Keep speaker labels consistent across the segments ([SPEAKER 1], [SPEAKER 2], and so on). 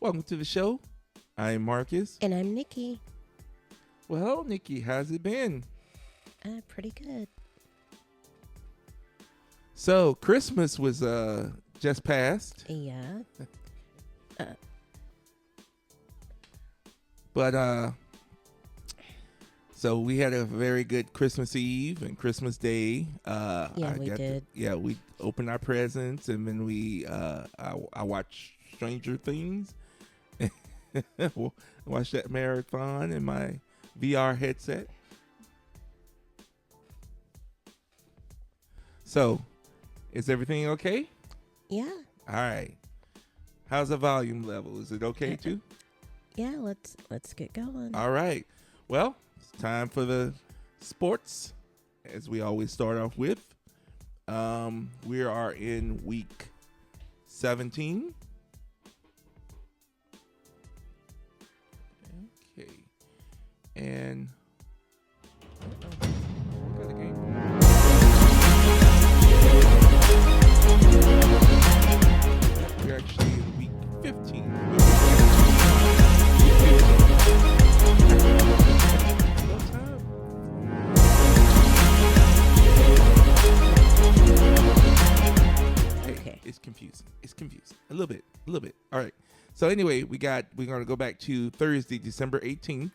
[SPEAKER 1] Welcome to the show. I'm Marcus.
[SPEAKER 2] And I'm Nikki.
[SPEAKER 1] Well, Nikki, how's it been?
[SPEAKER 2] Pretty good.
[SPEAKER 1] So, Christmas was just passed.
[SPEAKER 2] Yeah.
[SPEAKER 1] But so we had a very good Christmas Eve and Christmas Day.
[SPEAKER 2] We did.
[SPEAKER 1] We opened our presents, and then I watched Stranger Things. Watched that marathon in my VR headset. So, is everything okay?
[SPEAKER 2] Yeah.
[SPEAKER 1] All right. How's the volume level? Is it okay too?
[SPEAKER 2] Yeah, let's get going.
[SPEAKER 1] All right. Well, it's time for the sports, as we always start off with. We are in week 17. Okay. And we got a game. We're actually in week 15.
[SPEAKER 2] Okay.
[SPEAKER 1] It's confusing. A little bit. All right. So anyway, we're going to go back to Thursday, December 18th.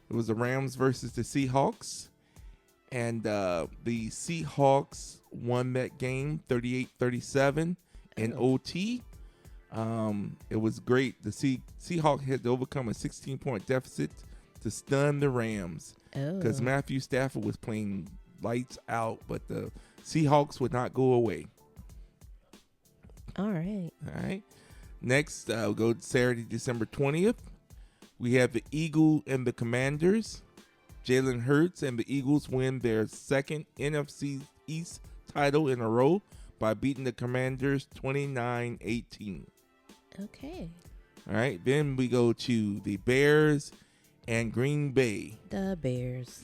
[SPEAKER 1] It was the Rams versus the Seahawks. And the Seahawks won that game 38-37 in OT. It was great. The Seahawks had to overcome a 16-point deficit to stun the Rams. Because Matthew Stafford was playing lights out, but the Seahawks would not go away.
[SPEAKER 2] All right.
[SPEAKER 1] Next, we'll go to Saturday, December 20th. We have the Eagles and the Commanders. Jalen Hurts and the Eagles win their second NFC East title in a row by beating the Commanders 29-18.
[SPEAKER 2] Okay.
[SPEAKER 1] All right. Then we go to the Bears and Green Bay.
[SPEAKER 2] The Bears.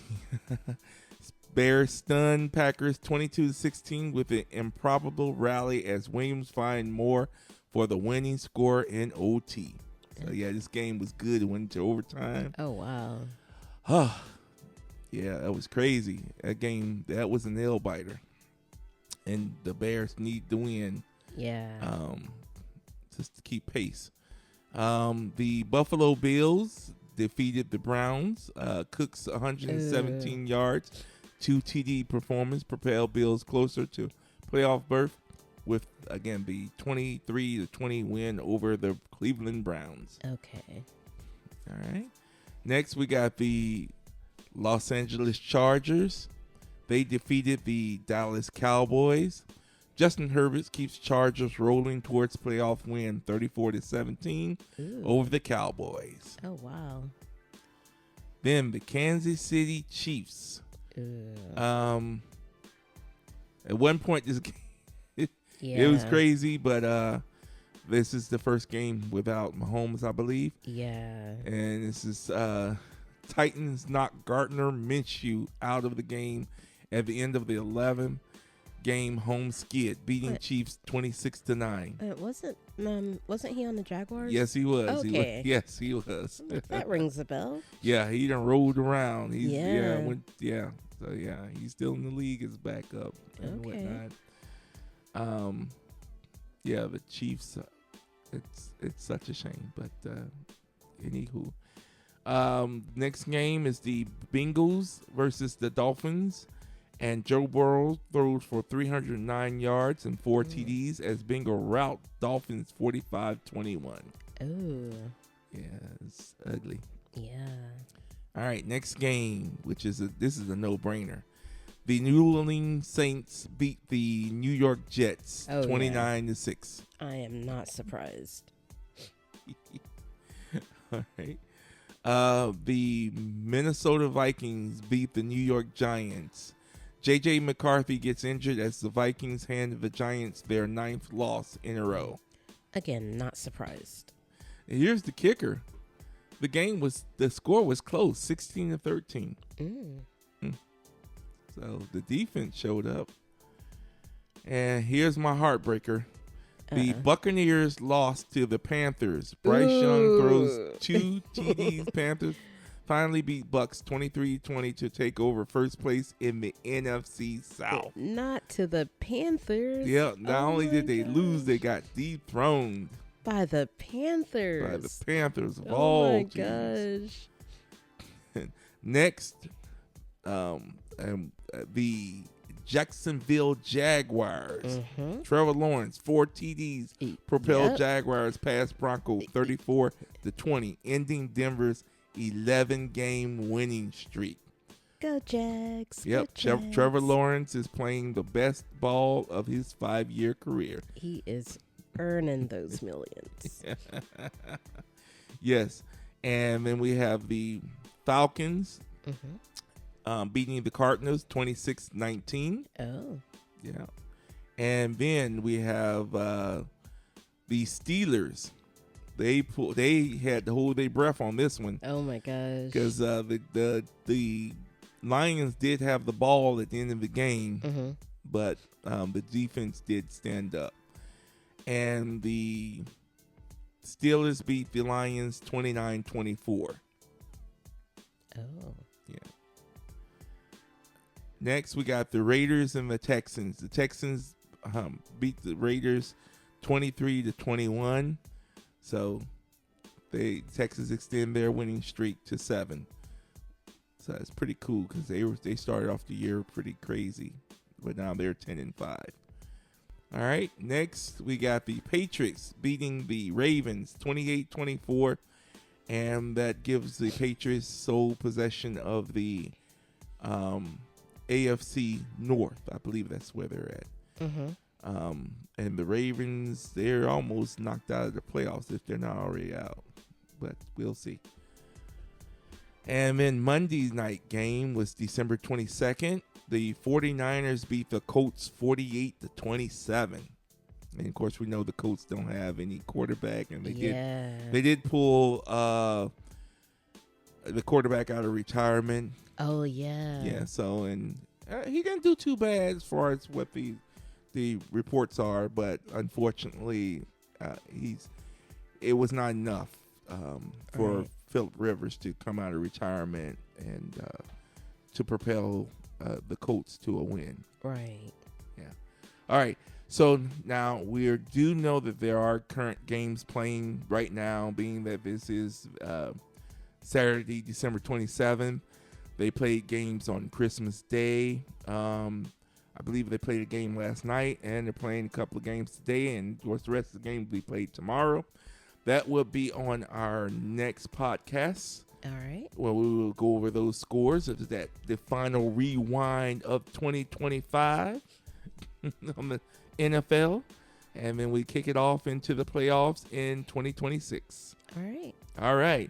[SPEAKER 1] Bears stun Packers 22-16 with an improbable rally as Williams find more for the winning score in OT. So, yeah, this game was good. It went into overtime.
[SPEAKER 2] Oh, wow.
[SPEAKER 1] Yeah, that was crazy. That game, that was a nail biter. And the Bears need to win.
[SPEAKER 2] Yeah.
[SPEAKER 1] Just to keep pace. The Buffalo Bills defeated the Browns. Cook's 117 yards, 2 TD performance propelled Bills closer to playoff berth with, again, the 23-20 win over the Cleveland Browns.
[SPEAKER 2] Okay.
[SPEAKER 1] All right. Next, we got the Los Angeles Chargers. They defeated the Dallas Cowboys. Justin Herbert keeps Chargers rolling towards playoff win 34-17 over the Cowboys.
[SPEAKER 2] Oh, wow.
[SPEAKER 1] Then the Kansas City Chiefs. At one point, this game, it was crazy, but this is the first game without Mahomes, I believe.
[SPEAKER 2] Yeah.
[SPEAKER 1] And this is Titans knocked Gardner Minshew out of the game at the end of the 11th game home skid, beating Chiefs 26-9.
[SPEAKER 2] Wasn't he on the Jaguars?
[SPEAKER 1] Yes, he was.
[SPEAKER 2] Okay.
[SPEAKER 1] Yes, he was.
[SPEAKER 2] That rings a bell.
[SPEAKER 1] Yeah, he done rolled around. He's
[SPEAKER 2] So
[SPEAKER 1] he's still in the league as backup and whatnot. The Chiefs. It's such a shame, but anywho. Next game is the Bengals versus the Dolphins, and Joe Burrow throws for 309 yards and 4 TDs as Bengal rout Dolphins 45-21.
[SPEAKER 2] Oh.
[SPEAKER 1] Yeah, it's ugly.
[SPEAKER 2] Yeah.
[SPEAKER 1] All right, next game, this is a no-brainer. The New Orleans Saints beat the New York Jets 29-6.
[SPEAKER 2] I am not surprised.
[SPEAKER 1] All right. The Minnesota Vikings beat the New York Giants. J.J. McCarthy gets injured as the Vikings hand the Giants their 9th loss in a row.
[SPEAKER 2] Again, not surprised.
[SPEAKER 1] And here's the kicker. The score was close, 16-13. So the defense showed up. And here's my heartbreaker. The Buccaneers lost to the Panthers. Bryce Young throws 2 TDs. Panthers finally beat Bucks 23-20 to take over first place in the NFC South.
[SPEAKER 2] Not to the Panthers.
[SPEAKER 1] Yeah, not only did they lose, they got dethroned.
[SPEAKER 2] By the Panthers.
[SPEAKER 1] By the Panthers of all teams.
[SPEAKER 2] Oh, my gosh.
[SPEAKER 1] Next, the Jacksonville Jaguars. Trevor Lawrence, 4 TDs, propelled Jaguars past Bronco 34-20, ending Denver's 11-game winning streak.
[SPEAKER 2] Go Jags.
[SPEAKER 1] Yep,
[SPEAKER 2] Go Jags.
[SPEAKER 1] Trevor Lawrence is playing the best ball of his 5-year career.
[SPEAKER 2] He is earning those millions.
[SPEAKER 1] Yes, and then we have the Falcons beating the Cardinals 26-19.
[SPEAKER 2] Oh.
[SPEAKER 1] Yeah. And then we have the Steelers. They had to hold their breath on this one.
[SPEAKER 2] Oh my gosh.
[SPEAKER 1] Because the Lions did have the ball at the end of the game, but the defense did stand up. And the Steelers beat the Lions 29-24.
[SPEAKER 2] Oh.
[SPEAKER 1] Yeah. Next, we got the Raiders and the Texans. The Texans beat the Raiders 23-21. So Texans extend their winning streak to 7. So that's pretty cool because they started off the year pretty crazy, but now they're 10-5. All right, next we got the Patriots beating the Ravens 28-24, and that gives the Patriots sole possession of the AFC North. I believe that's where they're at. And the Ravens, they're almost knocked out of the playoffs if they're not already out, but we'll see. And then Monday's night game was December 22nd. The 49ers beat the Colts 48-27. And of course, we know the Colts don't have any quarterback, and they did pull the quarterback out of retirement.
[SPEAKER 2] Oh yeah.
[SPEAKER 1] Yeah. So he didn't do too bad as far as what the reports are, but unfortunately, it was not enough for Philip Rivers to come out of retirement and to propel the Colts to a win.
[SPEAKER 2] Right.
[SPEAKER 1] Yeah. All right. So now we do know that there are current games playing right now, being that this is Saturday, December 27th. They played games on Christmas Day. I believe they played a game last night, and they're playing a couple of games today, and of course the rest of the games will be played tomorrow. That will be on our next podcast.
[SPEAKER 2] All right.
[SPEAKER 1] Well, we will go over those scores of the final rewind of 2025 on the NFL, and then we kick it off into the playoffs in 2026.
[SPEAKER 2] All right.
[SPEAKER 1] All right.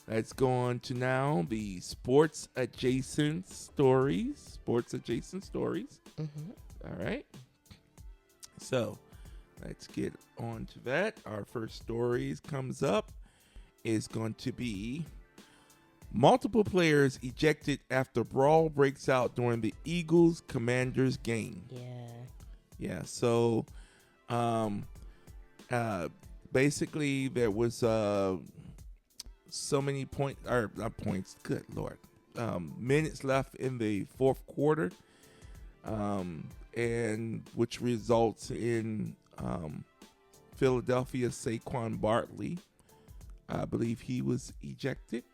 [SPEAKER 1] Let's go on to now the sports adjacent stories. All right. So let's get on to that. Our first stories comes up is going to be multiple players ejected after brawl breaks out during the Eagles-Commanders game. Yeah. So basically there was so many good Lord. Minutes left in the fourth quarter, and which results in Philadelphia's Saquon Barkley. I believe he was ejected.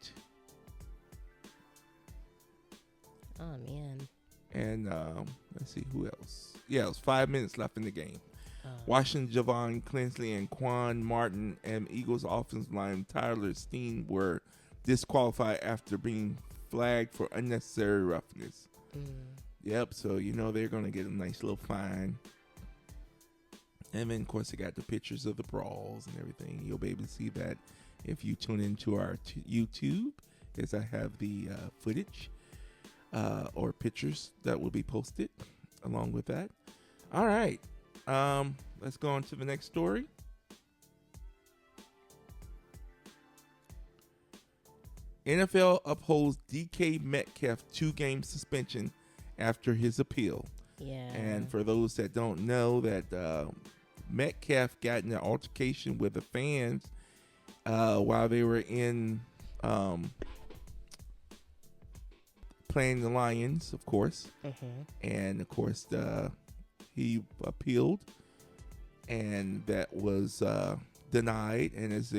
[SPEAKER 2] Oh man.
[SPEAKER 1] And let's see who else. Yeah, it was 5 minutes left in the game. Washington Javon Clinsley and Quan Martin and Eagles offensive line Tyler Steen were disqualified after being flagged for unnecessary roughness. Yep, so they're going to get a nice little fine. And then, of course, they got the pictures of the brawls and everything. You'll be able to see that if you tune into our YouTube, as I have the footage or pictures that will be posted along with that. All right. Let's go on to the next story. NFL upholds DK Metcalf 2-game suspension after his appeal.
[SPEAKER 2] Yeah.
[SPEAKER 1] And for those that don't know, that Metcalf got in an altercation with the fans while they were in playing the Lions, of course. And of course, he appealed, and that was denied. And as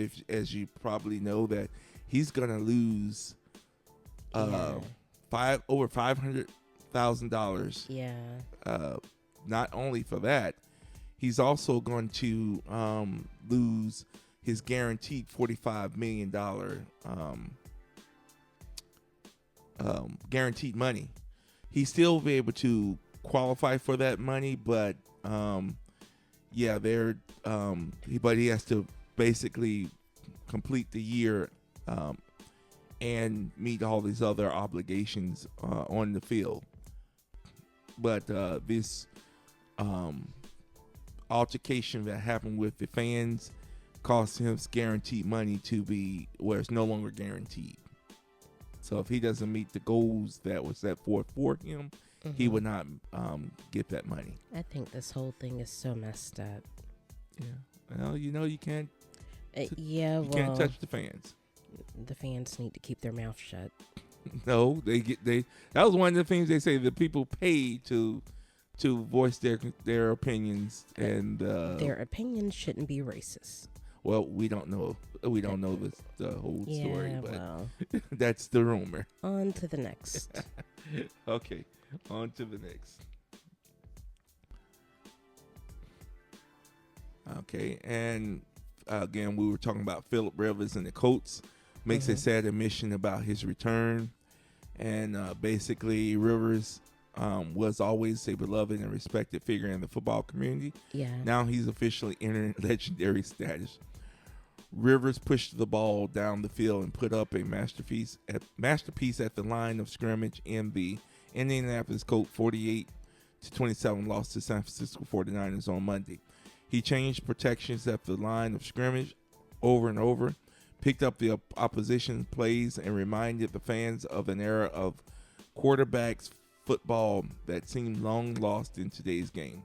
[SPEAKER 1] you probably know, that he's gonna lose over $500,000.
[SPEAKER 2] Yeah.
[SPEAKER 1] Not only for that, he's also going to lose his guaranteed $45 million guaranteed money. He still be able to qualify for that money, but but he has to basically complete the year and meet all these other obligations on the field. But this altercation that happened with the fans cost him guaranteed money to be where it's no longer guaranteed. So if he doesn't meet the goals that was set forth for him, he would not get that money.
[SPEAKER 2] I think this whole thing is so messed up.
[SPEAKER 1] Yeah. Well, you can't.
[SPEAKER 2] You
[SPEAKER 1] can't touch the fans.
[SPEAKER 2] The fans need to keep their mouth shut.
[SPEAKER 1] No, that was one of the things they say. The people pay to voice their opinions, and
[SPEAKER 2] their opinions shouldn't be racist.
[SPEAKER 1] Well, we don't know. We don't know the whole story, but
[SPEAKER 2] well,
[SPEAKER 1] that's the rumor.
[SPEAKER 2] on to the next.
[SPEAKER 1] Okay, on to the next. Okay, and again, we were talking about Phillip Rivers and the Colts. Makes a sad admission about his return, and basically Rivers was always a beloved and respected figure in the football community.
[SPEAKER 2] Yeah.
[SPEAKER 1] Now he's officially entering legendary status. Rivers pushed the ball down the field and put up a masterpiece at the line of scrimmage in the Indianapolis Colts 48-27 loss to San Francisco 49ers on Monday. He changed protections at the line of scrimmage over and over, picked up the opposition plays, and reminded the fans of an era of quarterbacks football that seemed long lost in today's game.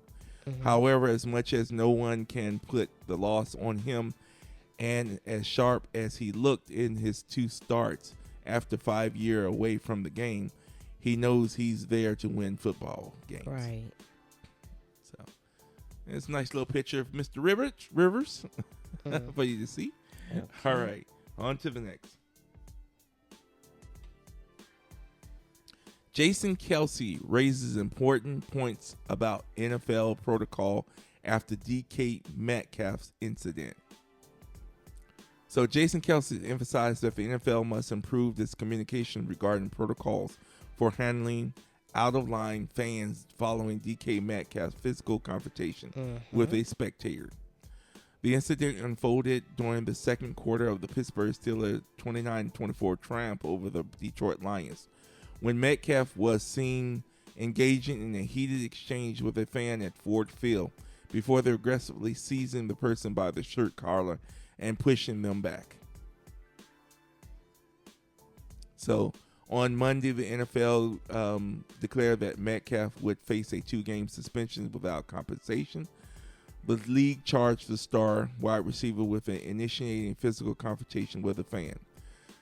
[SPEAKER 1] However, as much as no one can put the loss on him, and as sharp as he looked in his 2 starts after 5 years away from the game, he knows he's there to win football games.
[SPEAKER 2] Right.
[SPEAKER 1] So it's a nice little picture of Mr. Rivers for you to see. Okay. All right, on to the next. Jason Kelce raises important points about NFL protocol after DK Metcalf's incident. So Jason Kelce emphasized that the NFL must improve its communication regarding protocols for handling out-of-line fans following DK Metcalf's physical confrontation with a spectator. The incident unfolded during the second quarter of the Pittsburgh Steelers' 29-24 triumph over the Detroit Lions, when Metcalf was seen engaging in a heated exchange with a fan at Ford Field before they aggressively seizing the person by the shirt collar and pushing them back. So on Monday, the NFL declared that Metcalf would face a 2-game suspension without compensation. The league charged the star wide receiver with initiating physical confrontation with a fan,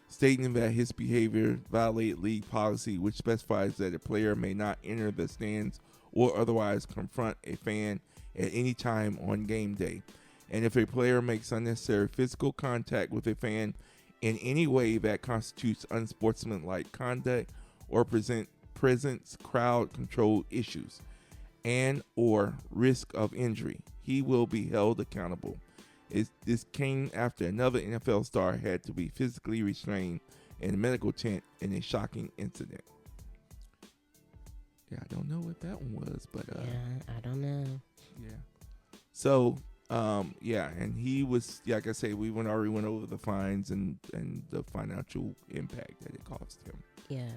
[SPEAKER 1] stating that his behavior violated league policy, which specifies that a player may not enter the stands or otherwise confront a fan at any time on game day. And if a player makes unnecessary physical contact with a fan in any way that constitutes unsportsmanlike conduct or presents crowd control issues and or risk of injury, he will be held accountable. This came after another NFL star had to be physically restrained in a medical tent in a shocking incident. Yeah, I don't know what that one was, but
[SPEAKER 2] yeah, I don't know.
[SPEAKER 1] Yeah. So, and he was, like I say, we already went over the fines and the financial impact that it cost him.
[SPEAKER 2] Yeah.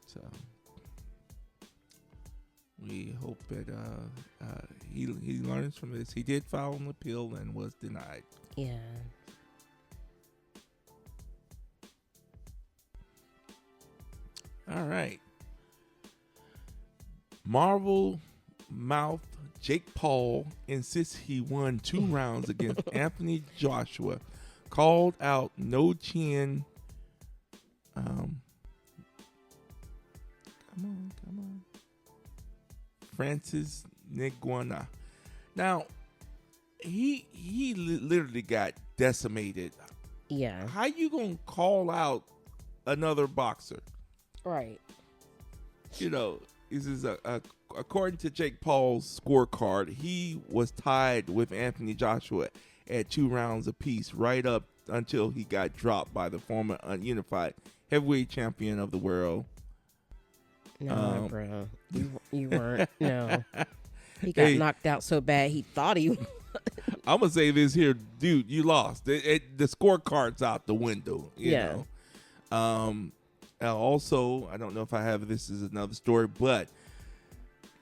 [SPEAKER 1] So we hope that he learns from this. He did file an appeal and was denied.
[SPEAKER 2] Yeah.
[SPEAKER 1] All right. Marvel mouth Jake Paul insists he won 2 rounds against Anthony Joshua. Called out no chin. Come on. Francis Ngannou. Now, he literally got decimated.
[SPEAKER 2] Yeah.
[SPEAKER 1] How you gonna call out another boxer?
[SPEAKER 2] Right.
[SPEAKER 1] You know, this is according to Jake Paul's scorecard, he was tied with Anthony Joshua at 2 rounds apiece, right up until he got dropped by the former unified heavyweight champion of the world.
[SPEAKER 2] No, bro. You weren't. No. He got knocked out so bad he thought he
[SPEAKER 1] I'm going to say this here, dude, you lost. The scorecard's out the window, you know. Also, I don't know if I have this as another story, but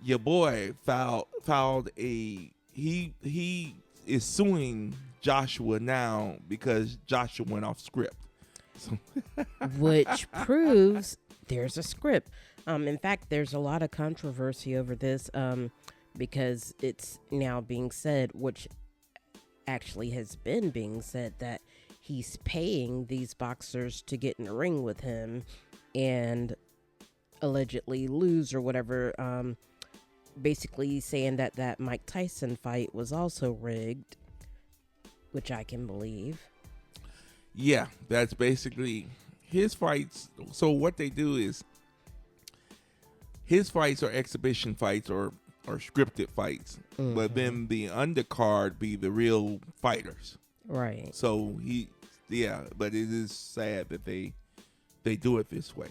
[SPEAKER 1] your boy filed a he is suing Joshua now because Joshua went off script. So
[SPEAKER 2] which proves there's a script. In fact, there's a lot of controversy over this because it's now being said, which actually has been being said, that he's paying these boxers to get in the ring with him and allegedly lose or whatever. Basically saying that Mike Tyson fight was also rigged, which I can believe.
[SPEAKER 1] Yeah, that's basically his fights. So what they do is his fights are exhibition fights or scripted fights, but then the undercard be the real fighters.
[SPEAKER 2] Right.
[SPEAKER 1] So but it is sad that they do it this way.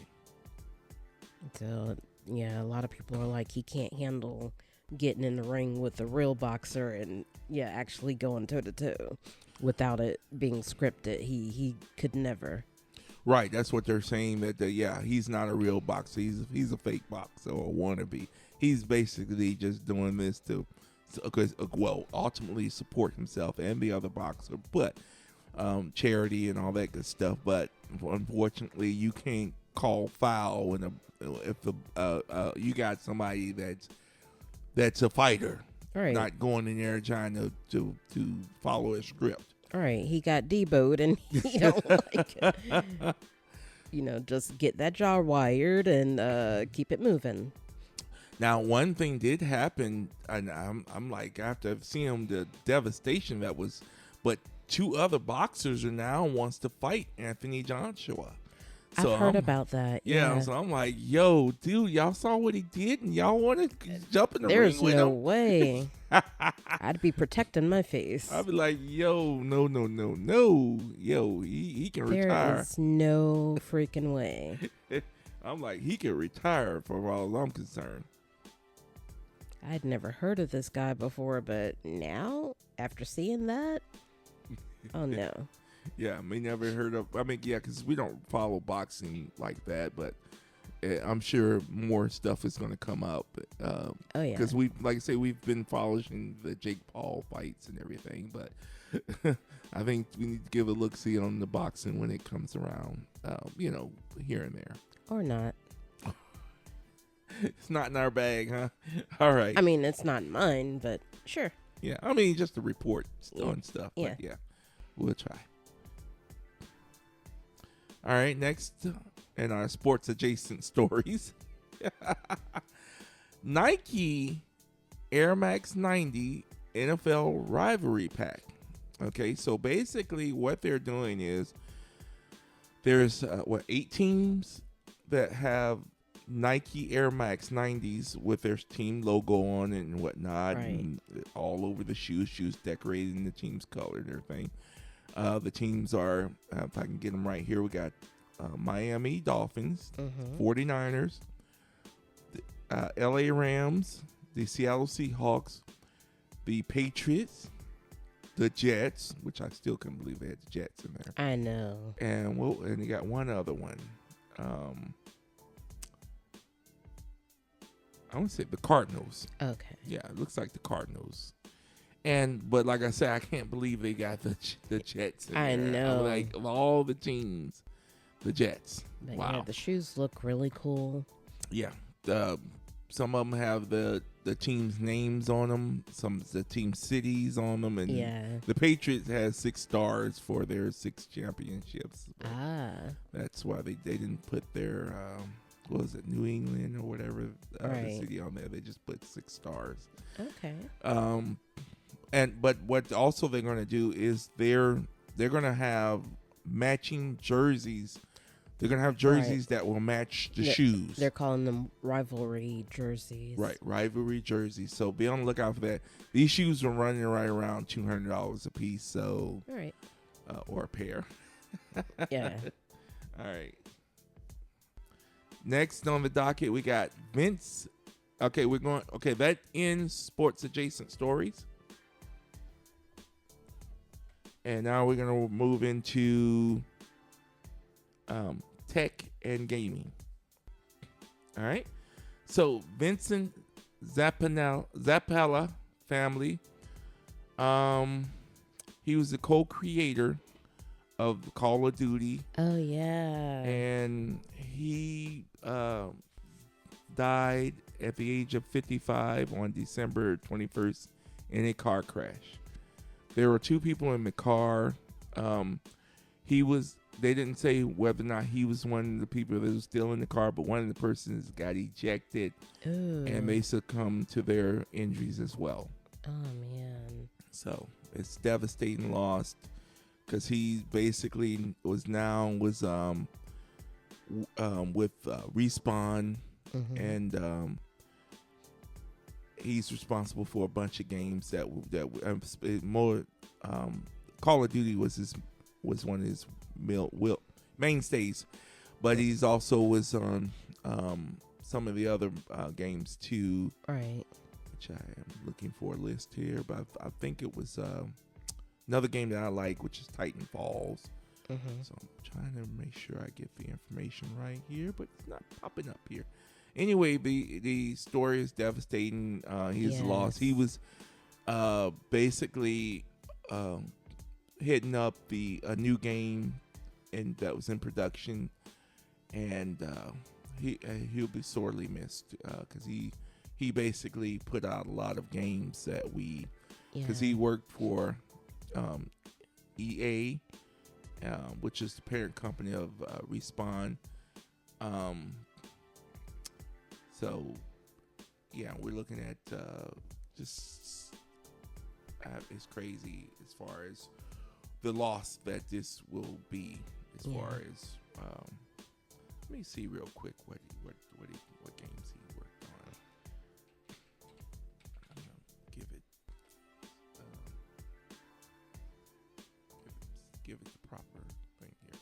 [SPEAKER 2] So yeah, a lot of people are like, he can't handle getting in the ring with a real boxer and actually going toe to toe without it being scripted. He could never.
[SPEAKER 1] Right, that's what they're saying. That he's not a real boxer. He's a fake boxer or wannabe. He's basically just doing this to ultimately support himself and the other boxer, but charity and all that good stuff. But unfortunately, you can't call foul if you got somebody that's a fighter,
[SPEAKER 2] right,
[SPEAKER 1] not going in there trying to follow a script.
[SPEAKER 2] All right, he got deboed and he don't like, just get that jaw wired and keep it moving.
[SPEAKER 1] Now, one thing did happen, and I'm like, after seeing the devastation that was, but 2 other boxers are now wants to fight Anthony Joshua. So
[SPEAKER 2] I've heard about that. Yeah.
[SPEAKER 1] So I'm like, yo, dude, y'all saw what he did, and y'all want to jump in the ring with him?
[SPEAKER 2] There's no way. I'd be protecting my face.
[SPEAKER 1] I'd be like, yo, no. Yo, he can retire.
[SPEAKER 2] There is no freaking way.
[SPEAKER 1] I'm like, he can retire for all I'm concerned.
[SPEAKER 2] I'd never heard of this guy before, but now, after seeing that, oh no.
[SPEAKER 1] Yeah, I never heard of. Because we don't follow boxing like that, but I'm sure more stuff is going to come up.
[SPEAKER 2] Oh yeah.
[SPEAKER 1] Because we've been following the Jake Paul fights and everything, but I think we need to give a look-see on the boxing when it comes around. Here and there.
[SPEAKER 2] Or not.
[SPEAKER 1] It's not in our bag, huh? All right.
[SPEAKER 2] I mean, it's not mine, but sure.
[SPEAKER 1] Yeah, just to report on stuff.
[SPEAKER 2] Yeah.
[SPEAKER 1] But we'll try. All right, next in our sports adjacent stories. Nike Air Max 90 NFL rivalry pack. Okay, so basically what they're doing is there's 8 teams that have Nike Air Max 90s with their team logo on it and whatnot,
[SPEAKER 2] right,
[SPEAKER 1] and all over the shoes decorated in the team's color and everything. The teams are, if I can get them right here, we got Miami Dolphins, 49ers, the LA Rams, the Seattle Seahawks, the Patriots, the Jets, which I still can't believe they had the Jets in there.
[SPEAKER 2] I know.
[SPEAKER 1] And you got one other one. I want to say the Cardinals.
[SPEAKER 2] Okay.
[SPEAKER 1] Yeah, it looks like the Cardinals. But like I said, I can't believe they got the Jets in
[SPEAKER 2] I
[SPEAKER 1] there.
[SPEAKER 2] know.
[SPEAKER 1] Like, of all the teams, the Jets.
[SPEAKER 2] But
[SPEAKER 1] wow.
[SPEAKER 2] yeah, the shoes look really cool.
[SPEAKER 1] Yeah. Some of them have the the team's names on them, some of the team cities on them, and
[SPEAKER 2] Yeah.
[SPEAKER 1] the Patriots has 6 stars for their 6 championships. That's why they didn't put their what was it, New England or whatever the city on there. They just put 6 stars.
[SPEAKER 2] Okay.
[SPEAKER 1] But what also they're going to do is they're going to have matching jerseys. They're going to have jerseys that will match the shoes.
[SPEAKER 2] They're calling them rivalry jerseys.
[SPEAKER 1] Right, rivalry jerseys. So be on the lookout for that. These shoes are running right around $200 a piece. So,
[SPEAKER 2] all right,
[SPEAKER 1] or a pair.
[SPEAKER 2] Yeah.
[SPEAKER 1] All right. Next on the docket, we got Vince. Okay, that ends sports adjacent stories. And now we're going to move into tech and gaming. All right. So Vincent Zappala family. He was the co-creator of Call of Duty.
[SPEAKER 2] Oh yeah.
[SPEAKER 1] And he died at the age of 55 on December 21st in a car crash. There were 2 people in the car. They didn't say whether or not he was one of the people that was still in the car, but one of the persons got ejected.
[SPEAKER 2] Ooh.
[SPEAKER 1] And they succumbed to their injuries as well.
[SPEAKER 2] Oh man.
[SPEAKER 1] So it's devastating loss because he basically was with Respawn, and he's responsible for a bunch of games that more. Call of Duty was one of his mainstays, but he's also was on some of the other games too.
[SPEAKER 2] Right.
[SPEAKER 1] Which I am looking for a list here, but I think it was another game that I like, which is Titan Falls. So I'm trying to make sure I get the information right here, but it's not popping up here. Anyway, the story is devastating. He's lost. He was basically hitting up a new game and that was in production, and he'll be sorely missed because he basically put out a lot of games that because he worked for EA, which is the parent company of Respawn. So yeah, we're looking at just it's crazy as far as the loss that this will be as far as let me see real quick what games he worked on. I'm gonna give it the proper thing here.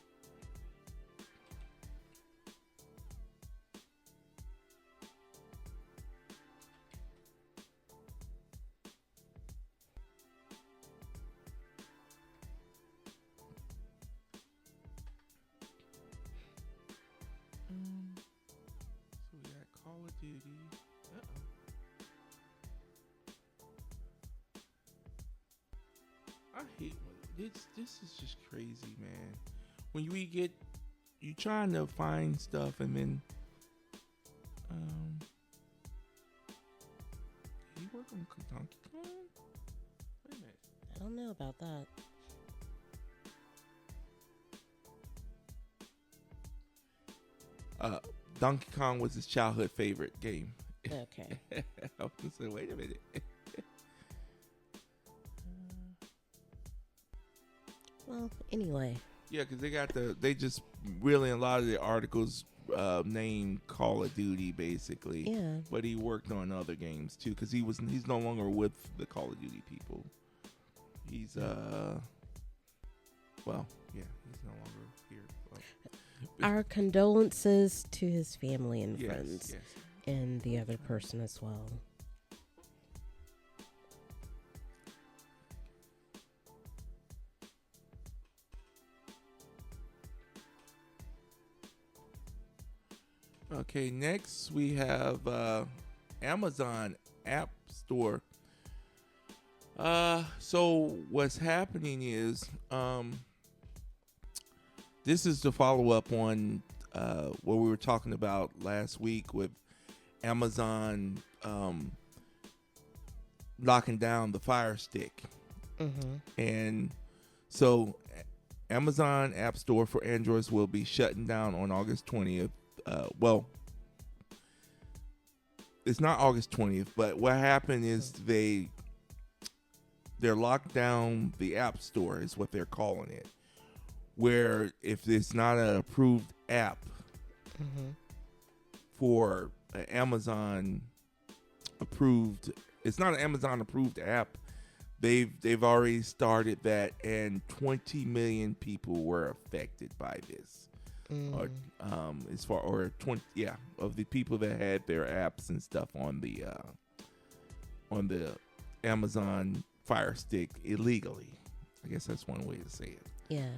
[SPEAKER 1] So we got Call of Duty. I hate this is just crazy, man. When you trying to find stuff and then did he work on Donkey Kong? Wait a minute.
[SPEAKER 2] I don't know about that.
[SPEAKER 1] Donkey Kong was his childhood favorite game.
[SPEAKER 2] Okay.
[SPEAKER 1] I was gonna say, wait a minute.
[SPEAKER 2] Well, anyway.
[SPEAKER 1] Yeah, because they just really, a lot of the articles named Call of Duty basically.
[SPEAKER 2] Yeah.
[SPEAKER 1] But he worked on other games too, because he's no longer with the Call of Duty people. He's he's no longer here.
[SPEAKER 2] Our condolences to his family and friends,
[SPEAKER 1] yes.
[SPEAKER 2] and the other person as well.
[SPEAKER 1] Okay, next we have Amazon App Store. So what's happening is this is the follow up on what we were talking about last week with Amazon locking down the Fire Stick.
[SPEAKER 2] Mm-hmm.
[SPEAKER 1] And so Amazon App Store for Androids will be shutting down on August 20th. Well, it's not August 20th, but what happened is they're locked down the App Store is what they're calling it. Where if it's not an approved app for an Amazon approved, it's not an Amazon approved app. They've already started that, and 20 million people were affected by this. Or as far or 20 of the people that had their apps and stuff on the Amazon Fire Stick illegally. I guess that's one way to say it.
[SPEAKER 2] Yeah.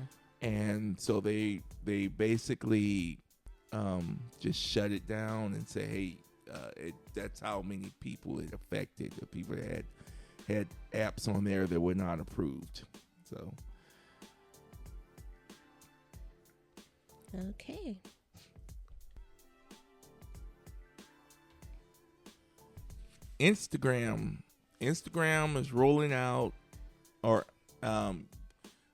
[SPEAKER 1] And so they basically just shut it down and say, hey, that's how many people it affected. The people that had apps on there that were not approved. So
[SPEAKER 2] okay.
[SPEAKER 1] Instagram is rolling out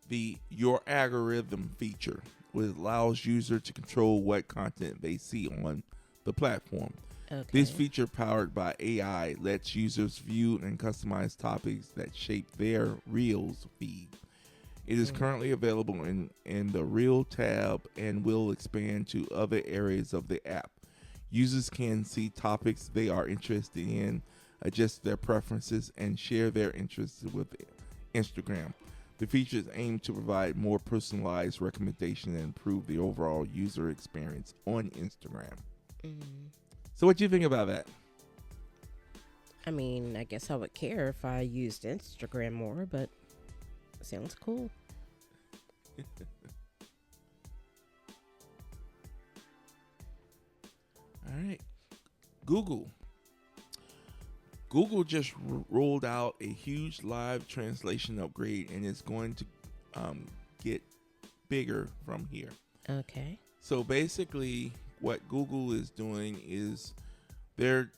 [SPEAKER 1] the Your Algorithm feature, which allows users to control what content they see on the platform.
[SPEAKER 2] Okay.
[SPEAKER 1] This feature, powered by AI, lets users view and customize topics that shape their Reels feed. It is currently available in the Reel tab and will expand to other areas of the app. Users can see topics they are interested in, adjust their preferences, and share their interests with Instagram. The features aim to provide more personalized recommendations and improve the overall user experience on Instagram. So what do you think about that?
[SPEAKER 2] I mean, I guess I would care if I used Instagram more, but sounds cool.
[SPEAKER 1] All right. Google just rolled out a huge live translation upgrade, and it's going to get bigger from here.
[SPEAKER 2] Okay.
[SPEAKER 1] So basically, what Google is doing is they've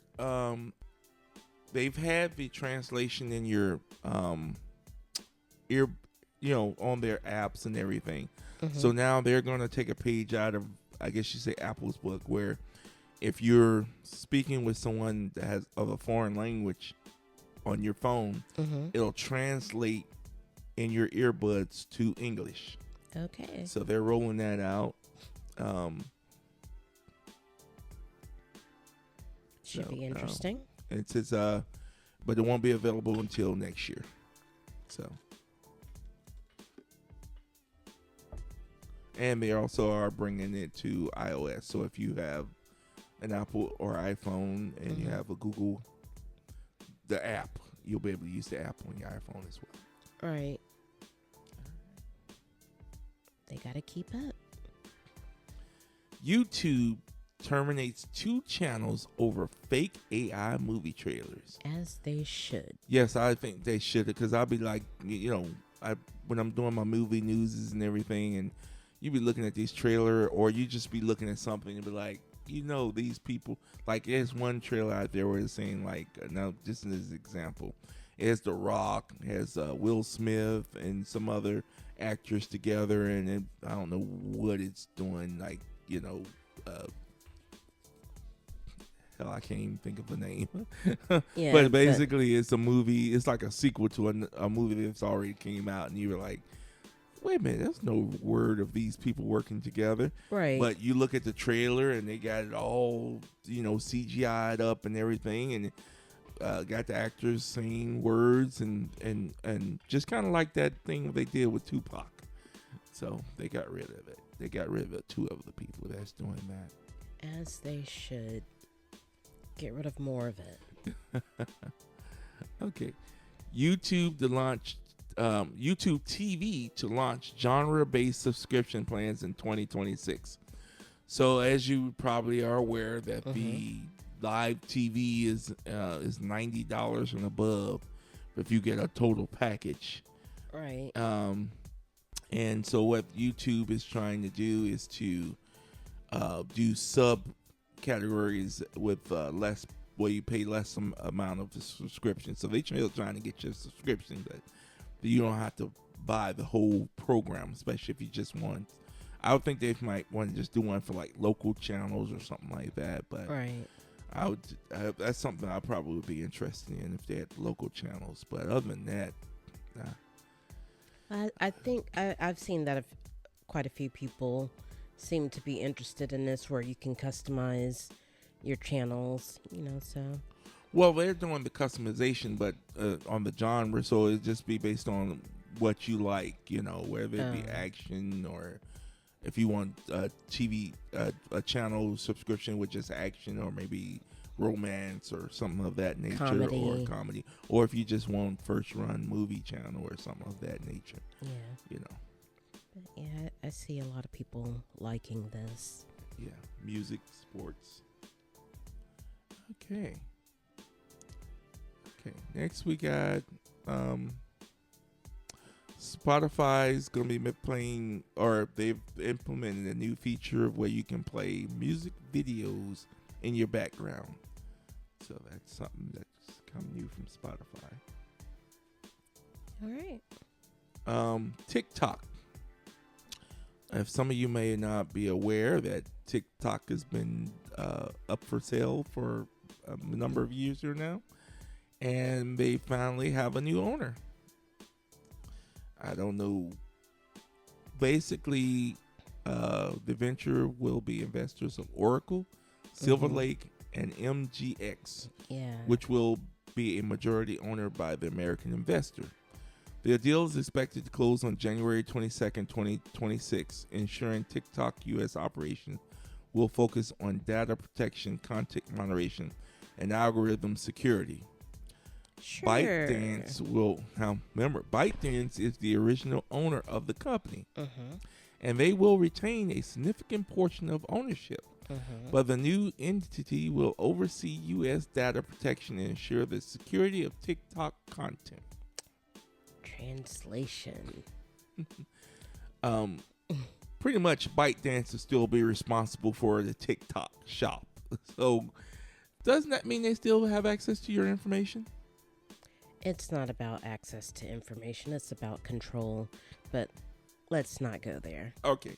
[SPEAKER 1] had the translation in your ear, on their apps and everything. So now they're going to take a page out of, I guess you say, Apple's book, where if you're speaking with someone that has of a foreign language on your phone, it'll translate in your earbuds to English.
[SPEAKER 2] Okay.
[SPEAKER 1] So they're rolling that out.
[SPEAKER 2] Should be interesting.
[SPEAKER 1] It says, but it won't be available until next year. So, and they also are bringing it to iOS. So if you have an Apple or iPhone and you have a Google, the app, you'll be able to use the app on your iPhone as well.
[SPEAKER 2] Right. They got to keep up.
[SPEAKER 1] YouTube terminates 2 channels over fake AI movie trailers.
[SPEAKER 2] As they should.
[SPEAKER 1] Yes, I think they should, because I'll be like, when I'm doing my movie newses and everything, and you be looking at these trailer, or you just be looking at something and be like, these people, like there's one trailer out there where it's saying like, now just as an example, it has The Rock, it has Will Smith and some other actors together, and I don't know what it's doing, like, hell, I can't even think of the name.
[SPEAKER 2] Yeah,
[SPEAKER 1] but basically it's a movie, it's like a sequel to a movie that's already came out, and you were like, wait a minute, there's no word of these people working together.
[SPEAKER 2] Right.
[SPEAKER 1] But you look at the trailer and they got it all, CGI'd up and everything, and got the actors saying words and just kind of like that thing they did with Tupac. So they got rid of it. They got rid of 2 of the people that's doing that.
[SPEAKER 2] As they should. Get rid of more of it.
[SPEAKER 1] Okay. YouTube TV to launch genre-based subscription plans in 2026. So as you probably are aware that the live TV is $90 and above if you get a total package.
[SPEAKER 2] Right.
[SPEAKER 1] And so what YouTube is trying to do is to do subcategories with where you pay less amount of the subscription. So they still trying to get your subscription, but you don't have to buy the whole program, especially if you just want. I would think they might want to just do one for like local channels or something like that. But
[SPEAKER 2] Right.
[SPEAKER 1] I would. That's something I probably would be interested in if they had local channels. But other than that, nah.
[SPEAKER 2] I think I've seen that quite a few people seem to be interested in this, where you can customize your channels, so.
[SPEAKER 1] Well, they're doing the customization, but on the genre, so it'd just be based on what you like, whether it be action or if you want TV, a channel subscription with just action, or maybe romance or something of that nature, or comedy, or if you just want first run movie channel or something of that nature.
[SPEAKER 2] Yeah. But yeah, I see a lot of people liking this.
[SPEAKER 1] Yeah, music, sports. Okay. Next we got Spotify's gonna be playing, or they've implemented a new feature where you can play music videos in your background. So that's something that's come new from Spotify.
[SPEAKER 2] All right.
[SPEAKER 1] TikTok. If some of you may not be aware that TikTok has been up for sale for a number of years here now, and they finally have a new owner. I don't know. Basically, the venture will be investors of Oracle, Silver Lake, and MGX, which will be a majority owner by the American investor. The deal is expected to close on January 22nd, 2026, ensuring TikTok U.S. operations will focus on data protection, content moderation, and algorithm security.
[SPEAKER 2] Sure.
[SPEAKER 1] ByteDance will, now remember, ByteDance is the original owner of the company, and they will retain a significant portion of ownership. But the new entity will oversee U.S. data protection and ensure the security of TikTok content.
[SPEAKER 2] Translation.
[SPEAKER 1] Pretty much ByteDance will still be responsible for the TikTok shop. So doesn't that mean they still have access to your information?
[SPEAKER 2] It's not about access to information. It's about control. But let's not go there.
[SPEAKER 1] Okay.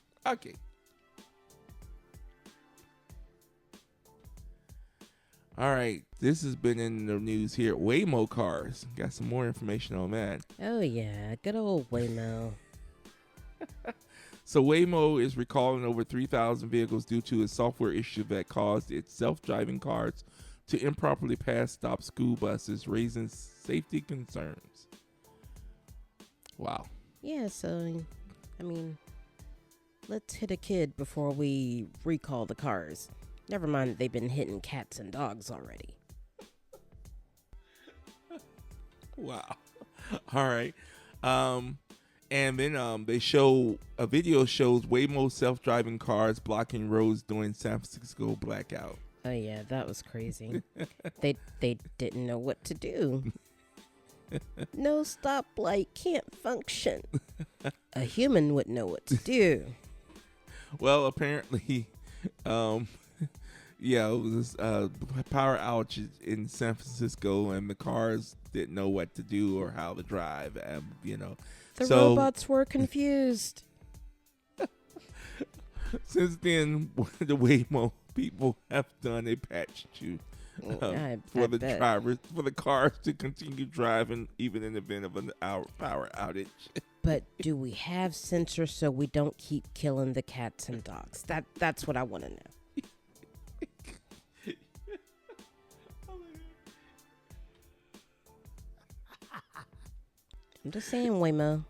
[SPEAKER 1] All right. This has been in the news here. Waymo cars. Got some more information on that.
[SPEAKER 2] Oh, yeah. Good old Waymo.
[SPEAKER 1] So Waymo is recalling over 3,000 vehicles due to a software issue that caused its self-driving cars to improperly pass stop school buses, raising safety concerns. Wow.
[SPEAKER 2] Yeah, so, I mean, let's hit a kid before we recall the cars. Never mind, they've been hitting cats and dogs already.
[SPEAKER 1] Wow. All right. And then they show a video shows Waymo self-driving cars blocking roads during San Francisco blackout.
[SPEAKER 2] Oh yeah, that was crazy. They didn't know what to do. No stoplight can't function. A human would know what to do.
[SPEAKER 1] Well, apparently, yeah, it was power outage in San Francisco, and the cars didn't know what to do or how to drive.
[SPEAKER 2] The robots were confused.
[SPEAKER 1] Since then, the Waymo people have done a patch to for the cars to continue driving even in the event of an power outage.
[SPEAKER 2] But do we have sensors so we don't keep killing the cats and dogs? That's what I want to know. I'm just saying, Waymo.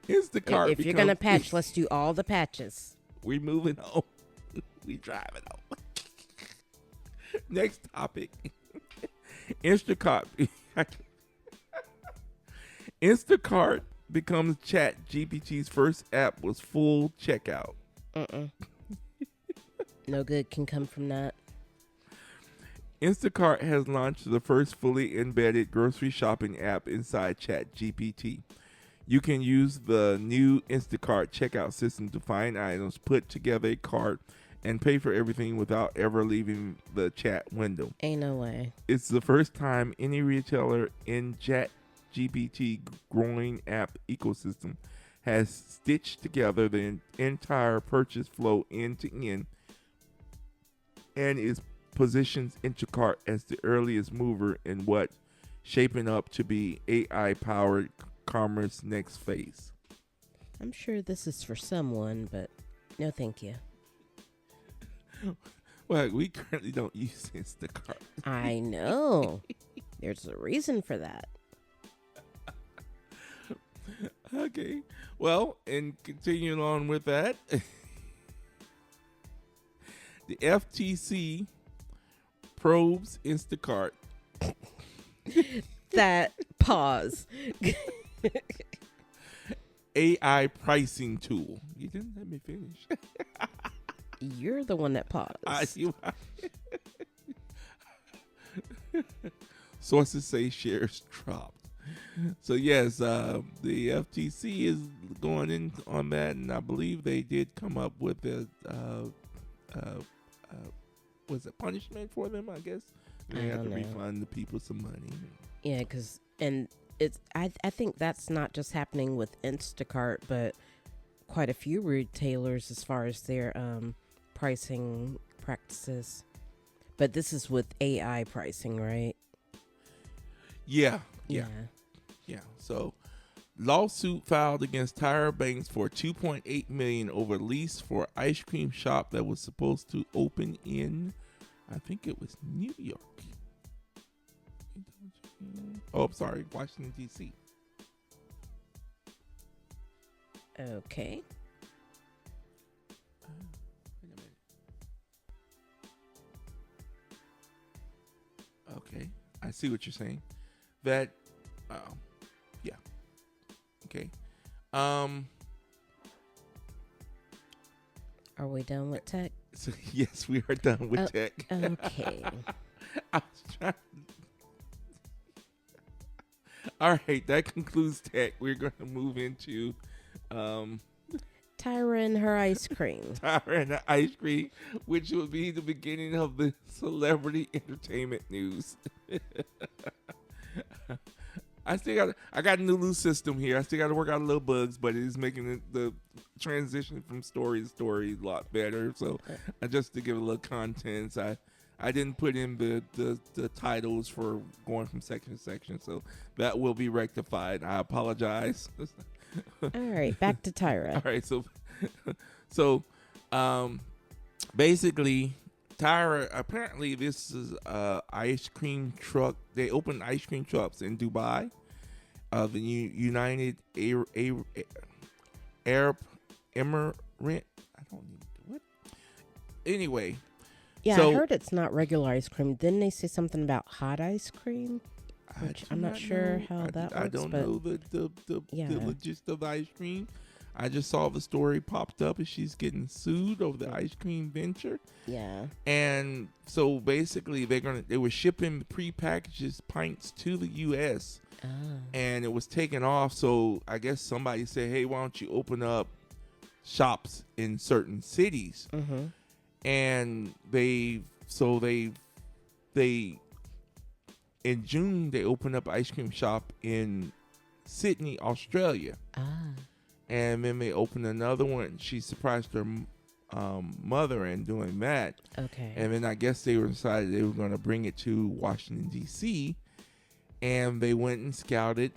[SPEAKER 2] If you're gonna patch, let's do all the patches.
[SPEAKER 1] We moving on. We driving on. Next topic. Instacart becomes ChatGPT's first app with full checkout.
[SPEAKER 2] No good can come from that.
[SPEAKER 1] Instacart has launched the first fully embedded grocery shopping app inside ChatGPT. You can use the new Instacart checkout system to find items, put together a cart, and pay for everything without ever leaving the chat window.
[SPEAKER 2] Ain't no way.
[SPEAKER 1] It's the first time any retailer in Chat GPT growing app ecosystem has stitched together the entire purchase flow end to end and is positions Instacart as the earliest mover in what shaping up to be AI-powered commerce next phase.
[SPEAKER 2] I'm sure this is for someone, but no thank you.
[SPEAKER 1] Well, we currently don't use Instacart.
[SPEAKER 2] I know. There's a reason for that.
[SPEAKER 1] Okay. Well, and continuing on with that, the FTC probes Instacart.
[SPEAKER 2] That pause.
[SPEAKER 1] AI pricing tool. You didn't let me finish.
[SPEAKER 2] You're the one that paused.
[SPEAKER 1] Sources say shares dropped. So yes, the FTC is going in on that, and I believe they did come up with a was it punishment for them? I guess they have to refund the people some money.
[SPEAKER 2] Yeah, because I think that's not just happening with Instacart, but quite a few retailers as far as their pricing practices. But this is with AI pricing, right?
[SPEAKER 1] Yeah. So, lawsuit filed against Tyra Banks for $2.8 million over lease for ice cream shop that was supposed to open in, I think it was New York. Oh, I'm sorry, Washington D.C.
[SPEAKER 2] Okay.
[SPEAKER 1] Wait a minute. Okay, I see what you're saying. That, yeah. Okay.
[SPEAKER 2] Are we done with tech?
[SPEAKER 1] So, yes, we are done with tech.
[SPEAKER 2] Okay.
[SPEAKER 1] I was trying. All right, that concludes tech. We're going to move into
[SPEAKER 2] Tyra and her ice cream.
[SPEAKER 1] Tyra and the ice cream, which will be the beginning of the celebrity entertainment news. I got a new system here. I still got to work out a little bugs, but it is making the transition from story to story a lot better. So, just to give a little contents, I didn't put in the titles for going from section to section, so that will be rectified. I apologize.
[SPEAKER 2] All right, back to Tyra.
[SPEAKER 1] All right, so basically, Tyra, apparently this is ice cream truck. They opened ice cream trucks in Dubai. The United Arab Emirate. I don't need what. Anyway.
[SPEAKER 2] Yeah, so, I heard it's not regular ice cream. Didn't they say something about hot ice cream? Which I'm not sure how that works.
[SPEAKER 1] I don't know the gist of the ice cream. I just saw the story popped up and she's getting sued over the ice cream venture.
[SPEAKER 2] Yeah.
[SPEAKER 1] And so basically they were shipping prepackaged pints to the US. And it was taken off. So I guess somebody said, hey, why don't you open up shops in certain cities?
[SPEAKER 2] Mm-hmm.
[SPEAKER 1] And they in June they opened up an ice cream shop in Sydney, Australia. And then they opened another one. She surprised her mother in doing that.
[SPEAKER 2] Okay.
[SPEAKER 1] And then I guess they decided they were going to bring it to Washington D.C. And they went and scouted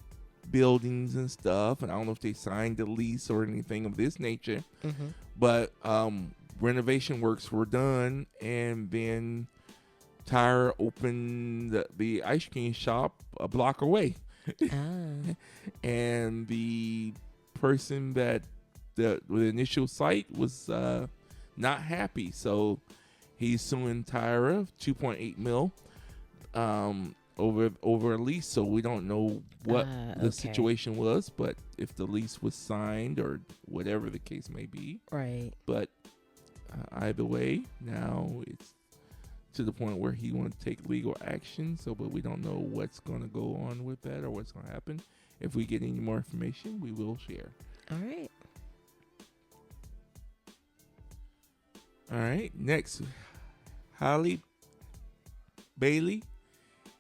[SPEAKER 1] buildings and stuff. And I don't know if they signed a lease or anything of this nature.
[SPEAKER 2] Mm-hmm.
[SPEAKER 1] But renovation works were done, and then Tyra opened the ice cream shop a block away. And the person that the initial site was not happy, so he's suing Tyra $2.8 million over a lease. So we don't know what the situation was, but if the lease was signed or whatever the case may be.
[SPEAKER 2] Right.
[SPEAKER 1] But either way, now it's to the point where he wants to take legal action. So, but we don't know what's going to go on with that or what's going to happen. If we get any more information, we will share.
[SPEAKER 2] All right.
[SPEAKER 1] All right. Next, Holly Bailey,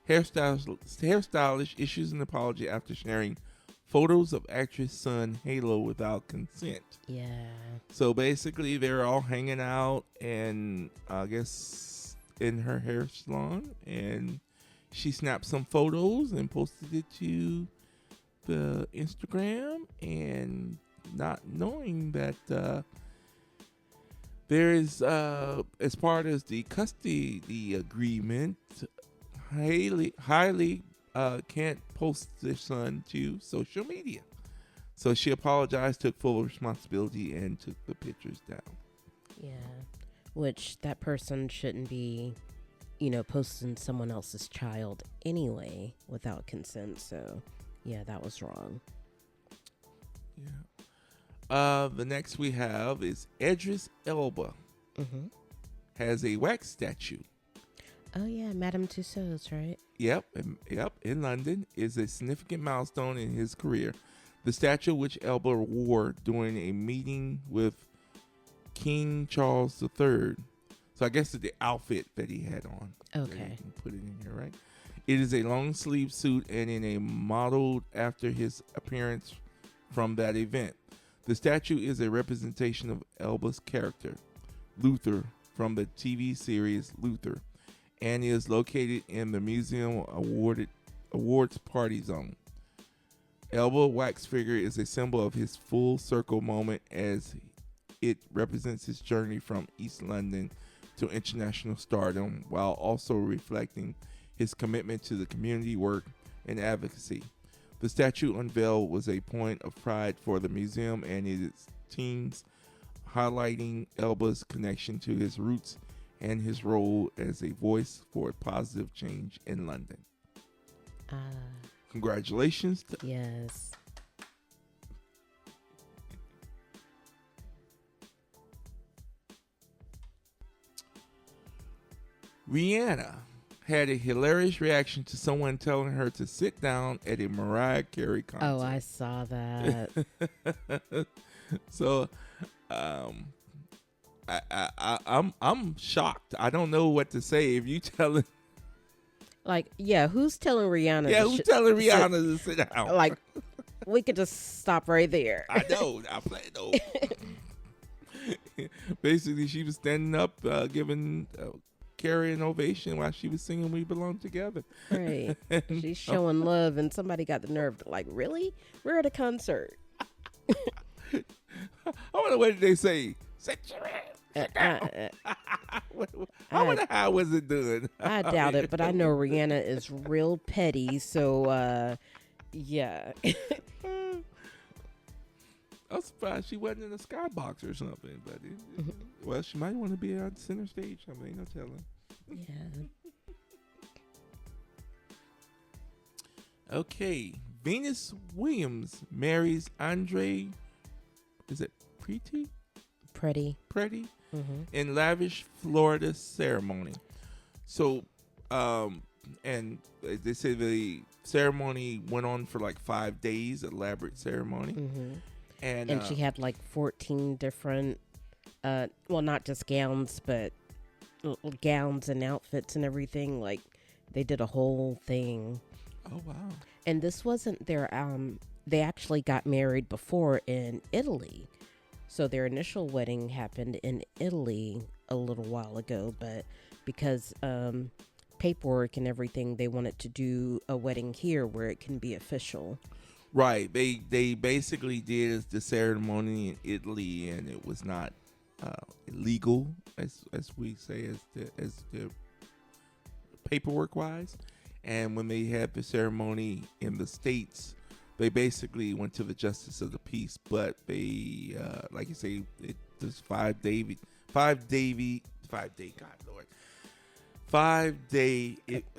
[SPEAKER 1] hairstylist issues an apology after sharing photos of actress son Halo without consent.
[SPEAKER 2] Yeah.
[SPEAKER 1] So basically, they're all hanging out, and I guess in her hair salon, and she snapped some photos and posted it to the Instagram, and not knowing that there is, as part of the custody agreement, Hailey can't post their son to social media. So she apologized, took full responsibility, and took the pictures down.
[SPEAKER 2] Yeah. Which that person shouldn't be, posting someone else's child anyway without consent. So, yeah, that was wrong.
[SPEAKER 1] Yeah. The next we have is Idris Elba.
[SPEAKER 2] Mm-hmm.
[SPEAKER 1] Has a wax statue.
[SPEAKER 2] Oh, yeah, Madame Tussauds, right?
[SPEAKER 1] Yep, in London, is a significant milestone in his career. The statue, which Elba wore during a meeting with King Charles III. So I guess it's the outfit that he had on.
[SPEAKER 2] Okay.
[SPEAKER 1] You can put it in here, right? It is a long sleeve suit and in a modeled after his appearance from that event. The statue is a representation of Elba's character, Luther, from the TV series Luther, and is located in the museum awards party zone. Elba wax figure is a symbol of his full circle moment, as it represents his journey from East London to international stardom, while also reflecting his commitment to the community work and advocacy. The statue unveiled was a point of pride for the museum and its teams, highlighting Elba's connection to his roots and his role as a voice for positive change in London. Congratulations.
[SPEAKER 2] Yes.
[SPEAKER 1] Rihanna had a hilarious reaction to someone telling her to sit down at a Mariah Carey concert.
[SPEAKER 2] Oh, I saw that.
[SPEAKER 1] So, I'm shocked. I don't know what to say. If you telling,
[SPEAKER 2] who's telling Rihanna?
[SPEAKER 1] who's telling Rihanna to sit down?
[SPEAKER 2] Like, we could just stop right there.
[SPEAKER 1] I know. I play though. Basically, she was standing up, giving Carrie an ovation while she was singing "We Belong Together."
[SPEAKER 2] Right. She's showing love, and somebody got the nerve to really? We're at a concert.
[SPEAKER 1] I wonder what did they say. Sit your ass down. I wonder how was it done.
[SPEAKER 2] I doubt it, but I know Rihanna is real petty, so yeah.
[SPEAKER 1] I'm surprised she wasn't in a skybox or something, but well, she might want to be on center stage. I mean, no telling.
[SPEAKER 2] Yeah.
[SPEAKER 1] Okay, Venus Williams marries Andre. Is it Pretty? In lavish Florida ceremony. So, and they say the ceremony went on for 5 days, elaborate ceremony.
[SPEAKER 2] Mm-hmm.
[SPEAKER 1] And
[SPEAKER 2] she had 14 different, not just gowns, but gowns and outfits and everything. They did a whole thing.
[SPEAKER 1] Oh, wow.
[SPEAKER 2] And this wasn't their, they actually got married before in Italy. So their initial wedding happened in Italy a little while ago, but because paperwork and everything, they wanted to do a wedding here where it can be official.
[SPEAKER 1] Right. They basically did the ceremony in Italy, and it was not illegal, as we say, as the paperwork wise. And when they had the ceremony in the States, they basically went to the justice of the peace, but they, like you say, it was 5 day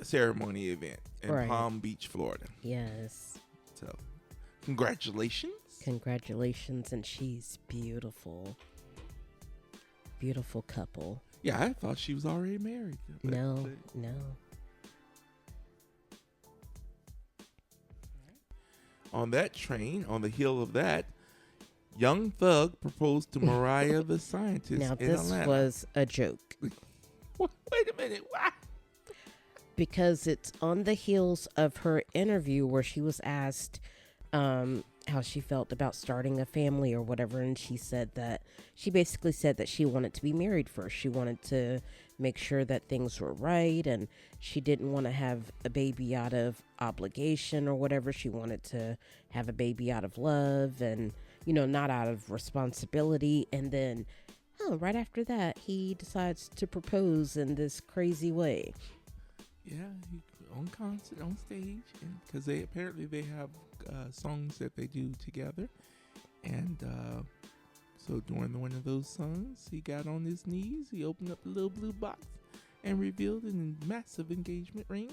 [SPEAKER 1] ceremony event in Palm Beach, Florida.
[SPEAKER 2] Yes.
[SPEAKER 1] So, congratulations.
[SPEAKER 2] Congratulations, and she's beautiful. Beautiful couple.
[SPEAKER 1] Yeah, I thought she was already married.
[SPEAKER 2] No.
[SPEAKER 1] On that train, on the heel of that, Young Thug proposed to Mariah the Scientist
[SPEAKER 2] Now,
[SPEAKER 1] in
[SPEAKER 2] this
[SPEAKER 1] Atlanta.
[SPEAKER 2] was a joke
[SPEAKER 1] Wait a minute. Why?
[SPEAKER 2] because it's on the heels of her interview where she was asked how she felt about starting a family or whatever. And she said that she basically said that she wanted to be married first. She wanted to make sure that things were right. And she didn't want to have a baby out of obligation or whatever. She wanted to have a baby out of love and, not out of responsibility. And then, right after that, he decides to propose in this crazy way.
[SPEAKER 1] Yeah, on concert, on stage, because they have songs that they do together, and so during one of those songs, he got on his knees, he opened up the little blue box, and revealed a massive engagement ring,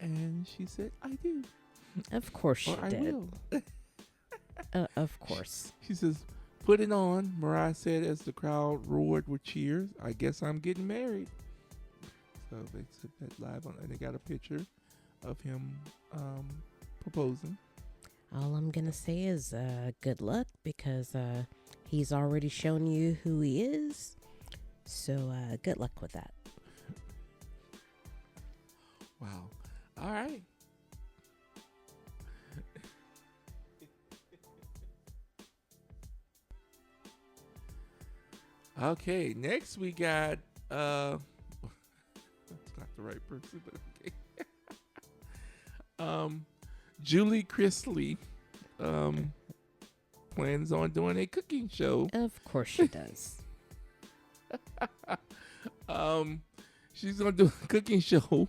[SPEAKER 1] and she said, "I do."
[SPEAKER 2] Of course she
[SPEAKER 1] or
[SPEAKER 2] did.
[SPEAKER 1] I will.
[SPEAKER 2] Of course.
[SPEAKER 1] She says, "Put it on," Mariah said as the crowd roared with cheers. "I guess I'm getting married." So they took that live on, and they got a picture of him proposing.
[SPEAKER 2] All I'm going to say is good luck because he's already shown you who he is. So good luck with that.
[SPEAKER 1] Wow. All right. Okay, next we got that's not the right person, but okay. Julie Chrisley plans on doing a cooking show.
[SPEAKER 2] Of course she does.
[SPEAKER 1] She's gonna do a cooking show,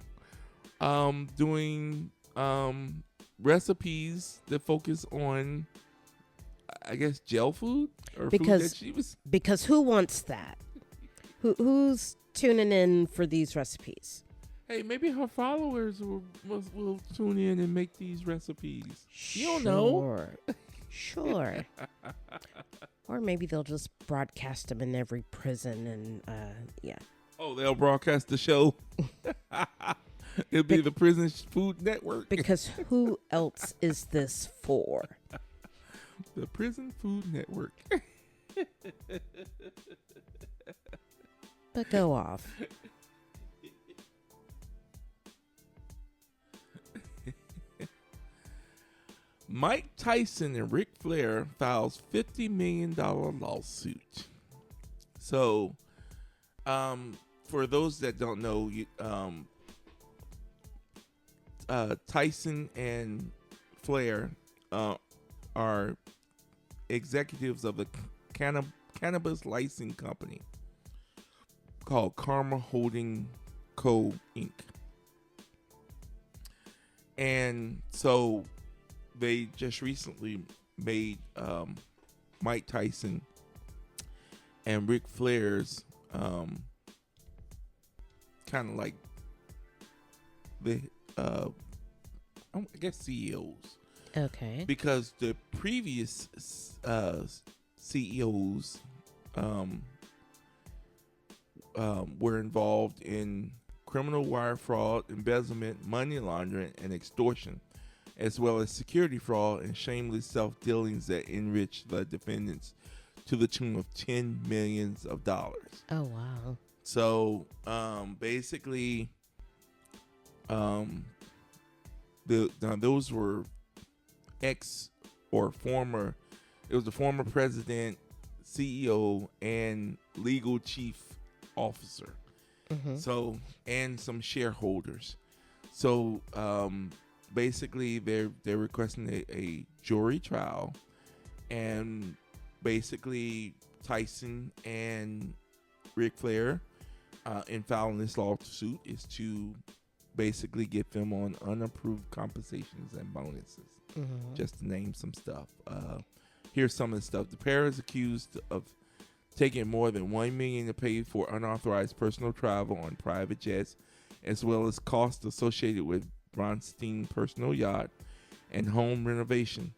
[SPEAKER 1] doing recipes that focus on, I guess, gel food or food that she was.
[SPEAKER 2] Because who wants that? Who's tuning in for these recipes?
[SPEAKER 1] Hey, maybe her followers will tune in and make these recipes. You don't know.
[SPEAKER 2] Sure. Or maybe they'll just broadcast them in every prison and yeah.
[SPEAKER 1] Oh, they'll broadcast the show. It'll be the Prison Food Network.
[SPEAKER 2] Because who else is this for?
[SPEAKER 1] The Prison Food Network.
[SPEAKER 2] But go off.
[SPEAKER 1] Mike Tyson and Ric Flair files $50 million lawsuit. So, for those that don't know, Tyson and Flair are executives of a cannabis licensing company called Karma Holding Co. Inc. And so they just recently made Mike Tyson and Ric Flair's kind of like the I guess CEOs.
[SPEAKER 2] Okay.
[SPEAKER 1] Because the previous CEOs were involved in criminal wire fraud, embezzlement, money laundering, and extortion, as well as security fraud and shameless self-dealings that enriched the defendants to the tune of $10 million.
[SPEAKER 2] Oh, wow.
[SPEAKER 1] So, basically, those were ex or former, it was the former president, CEO, and legal chief officer.
[SPEAKER 2] Mm-hmm.
[SPEAKER 1] So, and some shareholders. So, basically, they're requesting a jury trial, and basically Tyson and Ric Flair, in filing this lawsuit, is to basically get them on unapproved compensations and bonuses, just to name some stuff. Here's some of the stuff. The pair is accused of taking more than $1 million to pay for unauthorized personal travel on private jets, as well as costs associated with Bronstein's personal yacht and home renovation,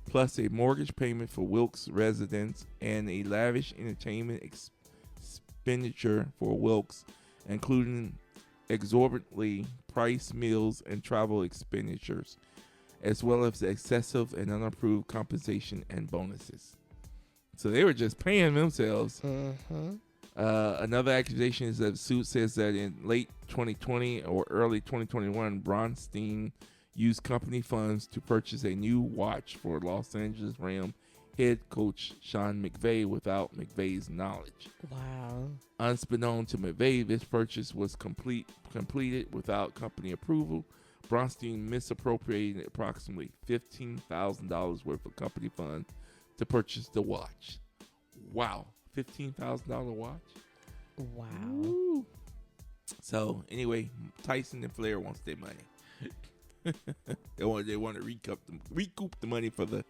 [SPEAKER 1] plus a mortgage payment for Wilkes' residence and a lavish entertainment expenditure for Wilkes, including exorbitantly priced meals and travel expenditures, as well as excessive and unapproved compensation and bonuses. So they were just paying themselves.
[SPEAKER 2] Mm-hmm.
[SPEAKER 1] Another accusation is that the suit says that in late 2020 or early 2021, Bronstein used company funds to purchase a new watch for Los Angeles Rams head coach Sean McVay without McVay's knowledge.
[SPEAKER 2] Wow.
[SPEAKER 1] Unbeknown to McVay, this purchase was completed without company approval. Bronstein misappropriated approximately $15,000 worth of company funds to purchase the watch. Wow. $15,000 watch?
[SPEAKER 2] Wow.
[SPEAKER 1] Woo. So anyway, Tyson and Flair wants their money. they want to recoup the money for the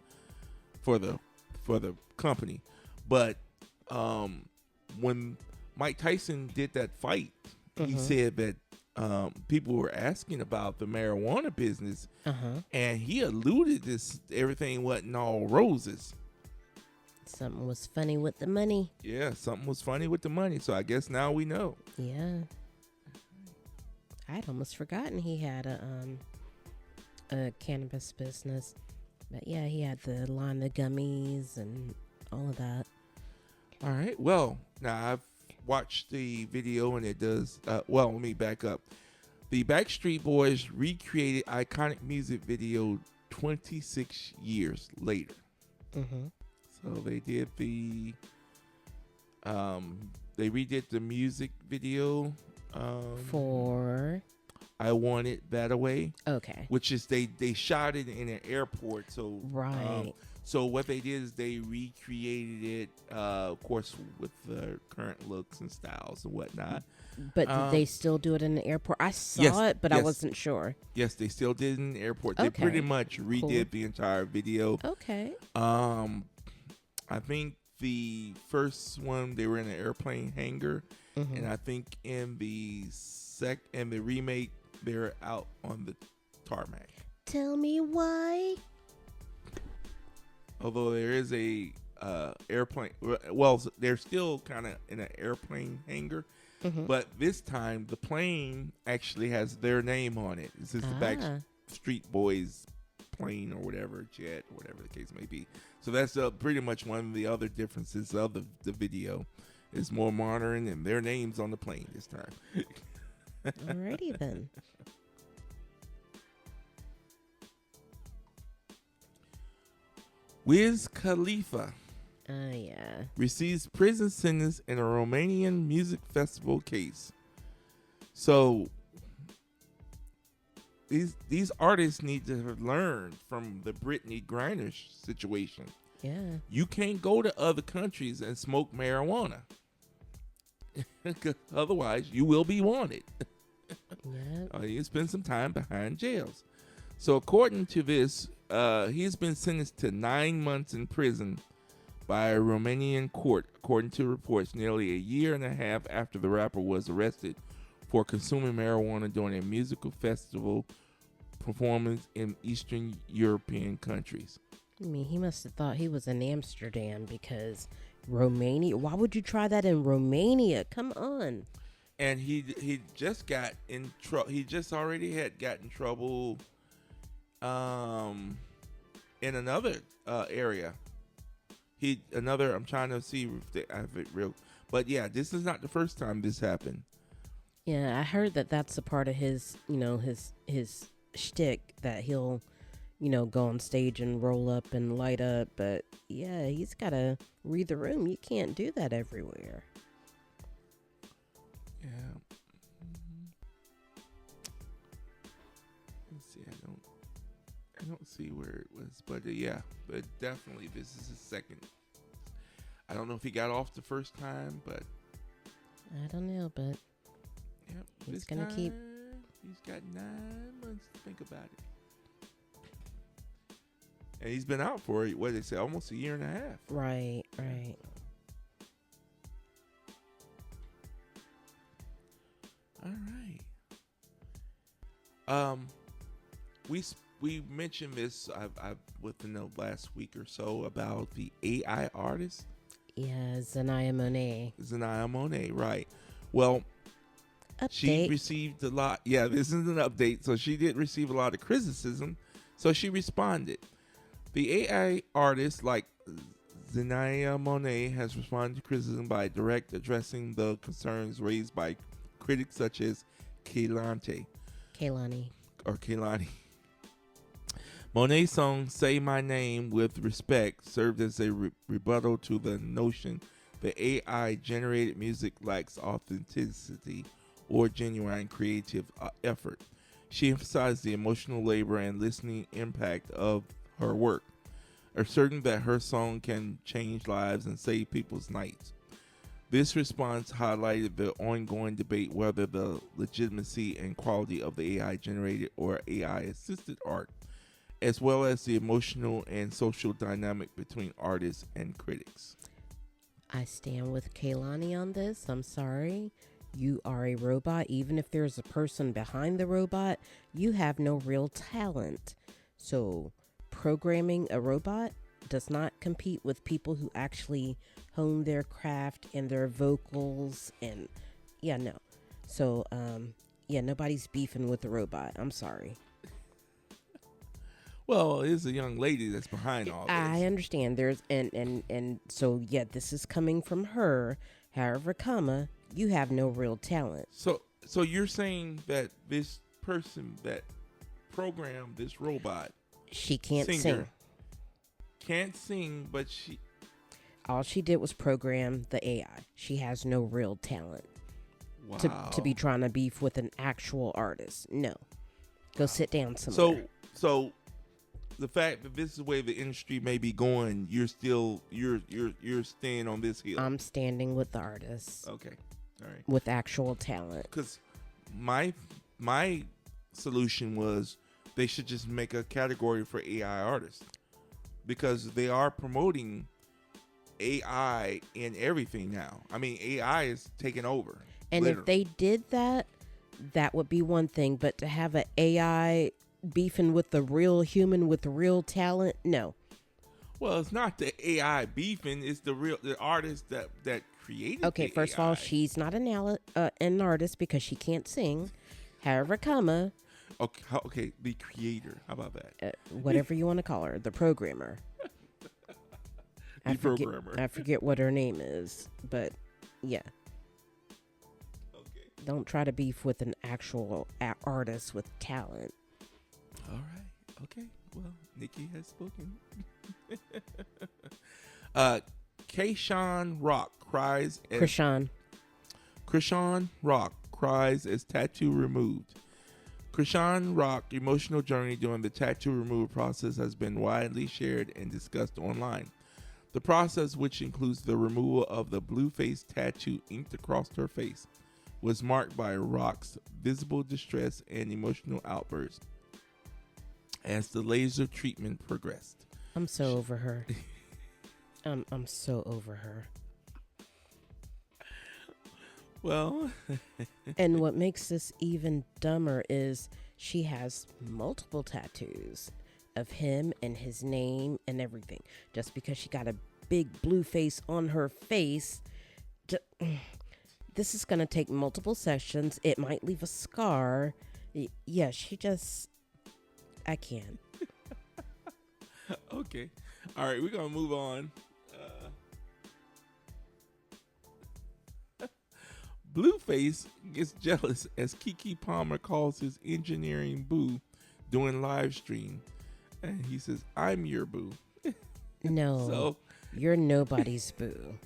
[SPEAKER 1] company. But when Mike Tyson did that fight, he said that people were asking about the marijuana business, and he alluded this everything wasn't all roses.
[SPEAKER 2] Something was funny with the money.
[SPEAKER 1] Yeah, something was funny with the money. So I guess now we know.
[SPEAKER 2] Yeah. I'd almost forgotten he had a cannabis business. But yeah, he had the line of gummies and all of that.
[SPEAKER 1] All right. Well, now I've watched the video and it does. Well, let me back up. The Backstreet Boys recreated iconic music video 26 years later. So they did they redid the music video
[SPEAKER 2] for
[SPEAKER 1] I Want It That Away.
[SPEAKER 2] Okay.
[SPEAKER 1] Which is they shot it in an airport. So
[SPEAKER 2] right.
[SPEAKER 1] So what they did is they recreated it, of course, with the current looks and styles and whatnot.
[SPEAKER 2] But did they still do it in the airport? I saw it, but I wasn't sure.
[SPEAKER 1] Yes, they still did it in the airport. They pretty much redid the entire video.
[SPEAKER 2] Okay.
[SPEAKER 1] I think the first one they were in an airplane hangar, and I think in the remake they're out on the tarmac.
[SPEAKER 2] Tell me why.
[SPEAKER 1] Although there is a airplane, well, they're still kind of in an airplane hangar, but this time the plane actually has their name on it. This is the Backstreet Boys plane or whatever, jet, or whatever the case may be. So that's pretty much one of the other differences of the video. It's more modern and their names on the plane this time.
[SPEAKER 2] Alrighty then.
[SPEAKER 1] Wiz Khalifa receives prison sentence in a Romanian music festival case. So these artists need to have learned from the Brittany Griner situation.
[SPEAKER 2] Yeah. You
[SPEAKER 1] can't go to other countries and smoke marijuana. Otherwise, you will be wanted. You spend some time behind jails. So according to this, he's been sentenced to 9 months in prison by a Romanian court, according to reports, nearly a year and a half after the rapper was arrested for consuming marijuana during a musical festival performance in Eastern European countries.
[SPEAKER 2] I mean, he must have thought he was in Amsterdam, because Romania, why would you try that in Romania? Come on.
[SPEAKER 1] And he just got in trouble. He just already had got in trouble in another area. I'm trying to see if they have it real. But yeah, this is not the first time this happened.
[SPEAKER 2] Yeah, I heard that that's a part of his, his shtick, that he'll, go on stage and roll up and light up. But yeah, he's got to read the room. You can't do that everywhere.
[SPEAKER 1] Yeah. Let's see. I don't see where it was, but yeah, but definitely this is his second. I don't know if he got off the first time, but
[SPEAKER 2] I don't know, but
[SPEAKER 1] yep,
[SPEAKER 2] he's gonna keep.
[SPEAKER 1] He's got 9 months to think about it, and he's been out for what they say, almost a year and a half.
[SPEAKER 2] Right.
[SPEAKER 1] All right. We mentioned this I within the last week or so about the AI artist.
[SPEAKER 2] Yeah, Zanaya
[SPEAKER 1] Monet, right. Well,
[SPEAKER 2] update.
[SPEAKER 1] She received a lot. Yeah, this is an update. So she did receive a lot of criticism. So she responded. The AI artist, like Zenaya Monet has responded to criticism by direct addressing the concerns raised by critics such as Kehlani. Monet's song "Say My Name with Respect" served as a rebuttal to the notion that AI-generated music lacks authenticity or genuine creative effort. She emphasized the emotional labor and listening impact of her work, asserting that her song can change lives and save people's nights. This response highlighted the ongoing debate whether the legitimacy and quality of the AI-generated or AI-assisted art, as well as the emotional and social dynamic between artists and critics.
[SPEAKER 2] I stand with Kehlani on this. I'm sorry. You are a robot. Even if there's a person behind the robot, you have no real talent. So programming a robot does not compete with people who actually hone their craft and their vocals. And no. So, nobody's beefing with the robot. I'm sorry.
[SPEAKER 1] Well, it's a young lady that's behind all this.
[SPEAKER 2] I understand. There's and so this is coming from her. However, you have no real talent.
[SPEAKER 1] So you're saying that this person that programmed this robot,
[SPEAKER 2] she can't sing.
[SPEAKER 1] Can't sing, but
[SPEAKER 2] all she did was program the AI. She has no real talent.
[SPEAKER 1] Wow.
[SPEAKER 2] To be trying to beef with an actual artist. No. Go sit down somewhere.
[SPEAKER 1] So the fact that this is the way the industry may be going, you're staying on this hill.
[SPEAKER 2] I'm standing with the artists.
[SPEAKER 1] Okay. All right.
[SPEAKER 2] With actual talent.
[SPEAKER 1] Because my solution was they should just make a category for AI artists, because they are promoting AI in everything now. I mean, AI is taking over.
[SPEAKER 2] And
[SPEAKER 1] literally.
[SPEAKER 2] If they did that, that would be one thing. But to have an AI beefing with the real human with real talent, no.
[SPEAKER 1] Well, it's not the AI beefing; it's the artist that created.
[SPEAKER 2] Okay, first of all, she's not an artist because she can't sing. However,
[SPEAKER 1] Okay, the creator. How about that?
[SPEAKER 2] Whatever you want to call her, the programmer.
[SPEAKER 1] Programmer.
[SPEAKER 2] I forget what her name is, but yeah.
[SPEAKER 1] Okay.
[SPEAKER 2] Don't try to beef with an actual artist with talent.
[SPEAKER 1] All right. Okay. Well, Nikki has spoken. Krishan Rock cries as Krishan Rock cries as tattoo removed. Krishan Rock emotional journey during the tattoo removal process has been widely shared and discussed online. The process, which includes the removal of the blue face tattoo inked across her face, was marked by Rock's visible distress and emotional outbursts as the laser treatment progressed.
[SPEAKER 2] I'm so over her. I'm so over her.
[SPEAKER 1] Well,
[SPEAKER 2] and what makes this even dumber is she has multiple tattoos of him and his name and everything. Just because she got a big blue face on her face, this is going to take multiple sessions. It might leave a scar. Yeah, I can't.
[SPEAKER 1] Okay. All right, we're going to move on. Blueface gets jealous as Keke Palmer calls his engineering boo doing live stream. And he says, "I'm your boo."
[SPEAKER 2] No, you're nobody's boo.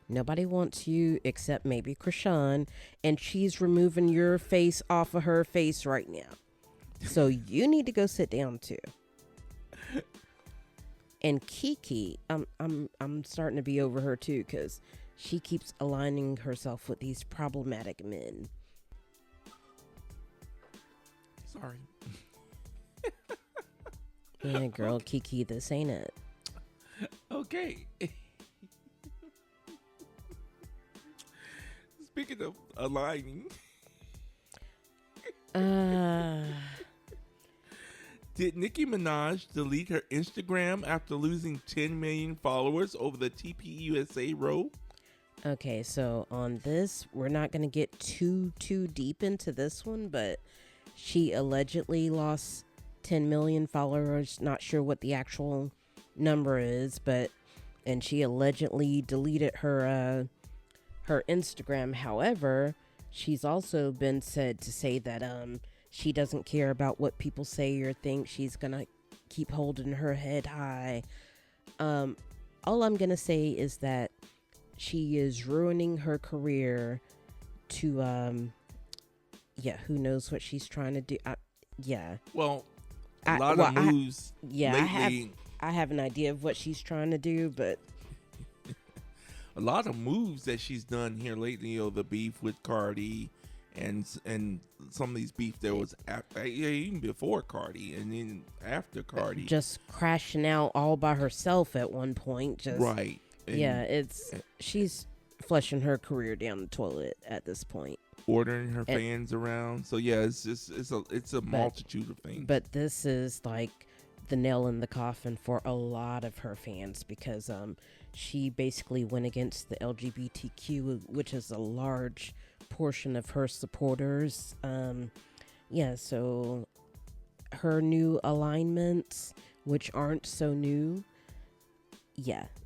[SPEAKER 2] Nobody wants you except maybe Krishan, and she's removing your face off of her face right now. So you need to go sit down too. And Keke, I'm starting to be over her too, because she keeps aligning herself with these problematic men.
[SPEAKER 1] Sorry.
[SPEAKER 2] Yeah, girl, Keke, this ain't it.
[SPEAKER 1] Okay. Speaking of aligning. Did Nicki Minaj delete her Instagram after losing 10 million followers over the TPUSA row?
[SPEAKER 2] Okay, so on this, we're not going to get too deep into this one, but she allegedly lost 10 million followers. Not sure what the actual number is, but and she allegedly deleted her Instagram. However, she's also been said to say that she doesn't care about what people say or think. She's gonna keep holding her head high. All I'm gonna say is that she is ruining her career to who knows what she's trying to do.
[SPEAKER 1] Well, a lot of moves lately.
[SPEAKER 2] I have an idea of what she's trying to do, but
[SPEAKER 1] a lot of moves that she's done here lately, you know, the beef with Cardi and some of these beef there was even before Cardi and then after Cardi.
[SPEAKER 2] Just crashing out all by herself at one point. Just
[SPEAKER 1] right. And
[SPEAKER 2] she's flushing her career down the toilet at this point.
[SPEAKER 1] Ordering her fans around. So yeah, it's a multitude of things.
[SPEAKER 2] But this is like the nail in the coffin for a lot of her fans because she basically went against the LGBTQ, which is a large portion of her supporters. So her new alignments, which aren't so new,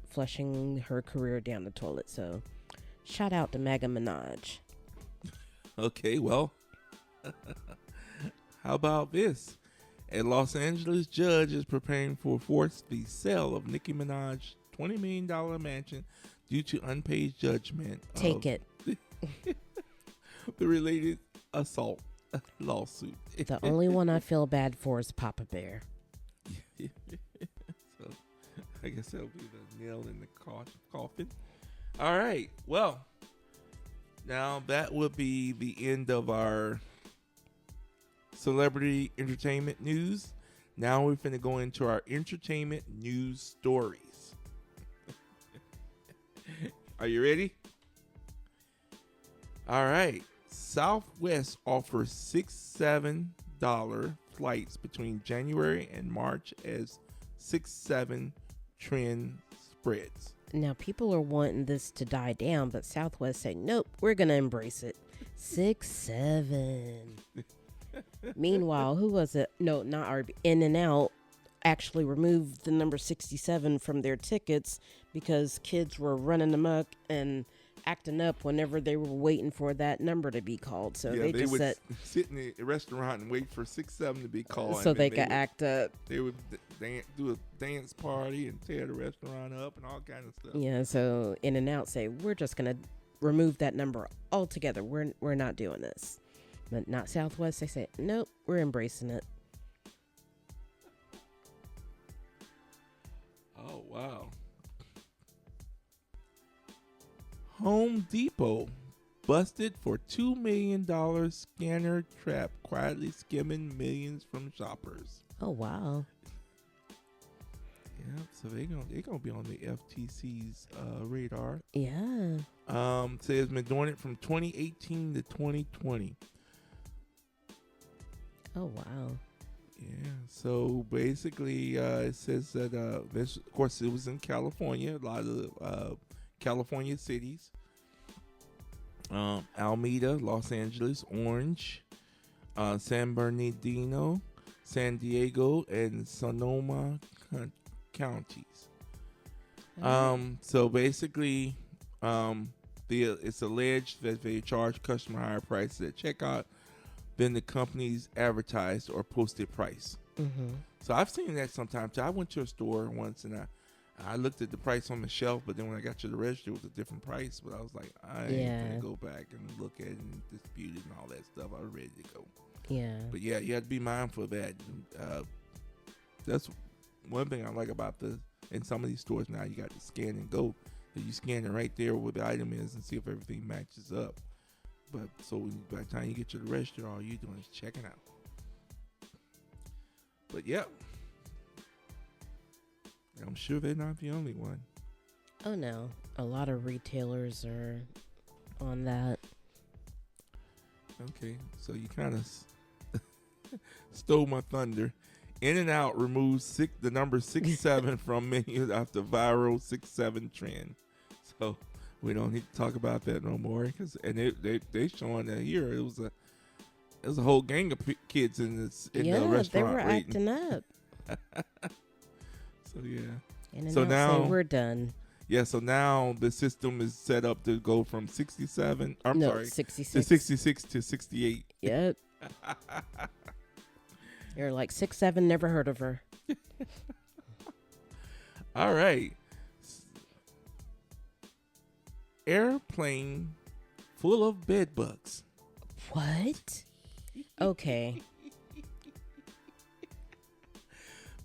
[SPEAKER 2] flushing her career down the toilet. So shout out to Mega Minaj.
[SPEAKER 1] Okay, well, how about this? A Los Angeles judge is preparing to force the sale of Nicki Minaj's $20 million mansion due to unpaid judgment.
[SPEAKER 2] Take it.
[SPEAKER 1] The related assault lawsuit.
[SPEAKER 2] The only one I feel bad for is Papa Bear.
[SPEAKER 1] So I guess that'll be the nail in the coffin. All right. Well, now that would be the end of our celebrity entertainment news. Now we're finna go into our entertainment news stories. Are you ready? All right. Southwest offers $6-7 flights between January and March as 6-7 trend spreads.
[SPEAKER 2] Now, people are wanting this to die down, but Southwest say, nope, we're going to embrace it. 6-7. Meanwhile, who was it? No, not RB. In-N-Out actually removed the number 67 from their tickets because kids were running amok and acting up whenever they were waiting for that number to be called. So they just
[SPEAKER 1] would sit in the restaurant and wait for 6-7 to be called.
[SPEAKER 2] So they could act up.
[SPEAKER 1] They would do a dance party and tear the restaurant up and all kinds of stuff.
[SPEAKER 2] Yeah, so In-N-Out say, we're just going to remove that number altogether. We're not doing this. But not Southwest. They say, nope, we're embracing it.
[SPEAKER 1] Oh, wow. Home Depot busted for $2 million scanner trap, quietly skimming millions from shoppers.
[SPEAKER 2] Oh, wow.
[SPEAKER 1] Yeah, so they're gonna be on the FTC's radar.
[SPEAKER 2] Yeah.
[SPEAKER 1] So it's been doing it from 2018 to 2020.
[SPEAKER 2] Oh, wow.
[SPEAKER 1] Yeah, so basically it says that this, of course, it was in California, a lot of California cities. Alameda, Los Angeles, Orange, San Bernardino, San Diego, and Sonoma counties. So basically, it's alleged that they charge customer higher prices at checkout than the company's advertised or posted price.
[SPEAKER 2] Mm-hmm.
[SPEAKER 1] So I've seen that sometimes. I went to a store once and I looked at the price on the shelf, but then when I got to the register, it was a different price. But I was like, I ain't gonna go back and look at it and dispute it and all that stuff. I was ready to go.
[SPEAKER 2] Yeah.
[SPEAKER 1] But yeah, you have to be mindful of that. That's one thing I like about in some of these stores now. You got to scan and go. So you scan it right there where the item is and see if everything matches up. But so by the time you get to the register, all you're doing is checking out. But yeah, I'm sure they're not the only one.
[SPEAKER 2] Oh no, a lot of retailers are on that.
[SPEAKER 1] Okay, so you kind of stole my thunder. In-N-Out removes the number 6-7 from menus after viral 6-7 trend. So we don't need to talk about that no more. They showing that here it was a whole gang of kids in the restaurant.
[SPEAKER 2] They were acting up.
[SPEAKER 1] So yeah.
[SPEAKER 2] And
[SPEAKER 1] so now
[SPEAKER 2] say we're done.
[SPEAKER 1] Yeah, so now the system is set up to go from 67. I'm
[SPEAKER 2] No,
[SPEAKER 1] sorry,
[SPEAKER 2] 66.
[SPEAKER 1] to 66 to 68.
[SPEAKER 2] Yep. You're like 6'7", never heard of her.
[SPEAKER 1] All right. Airplane full of bed bugs.
[SPEAKER 2] What? Okay.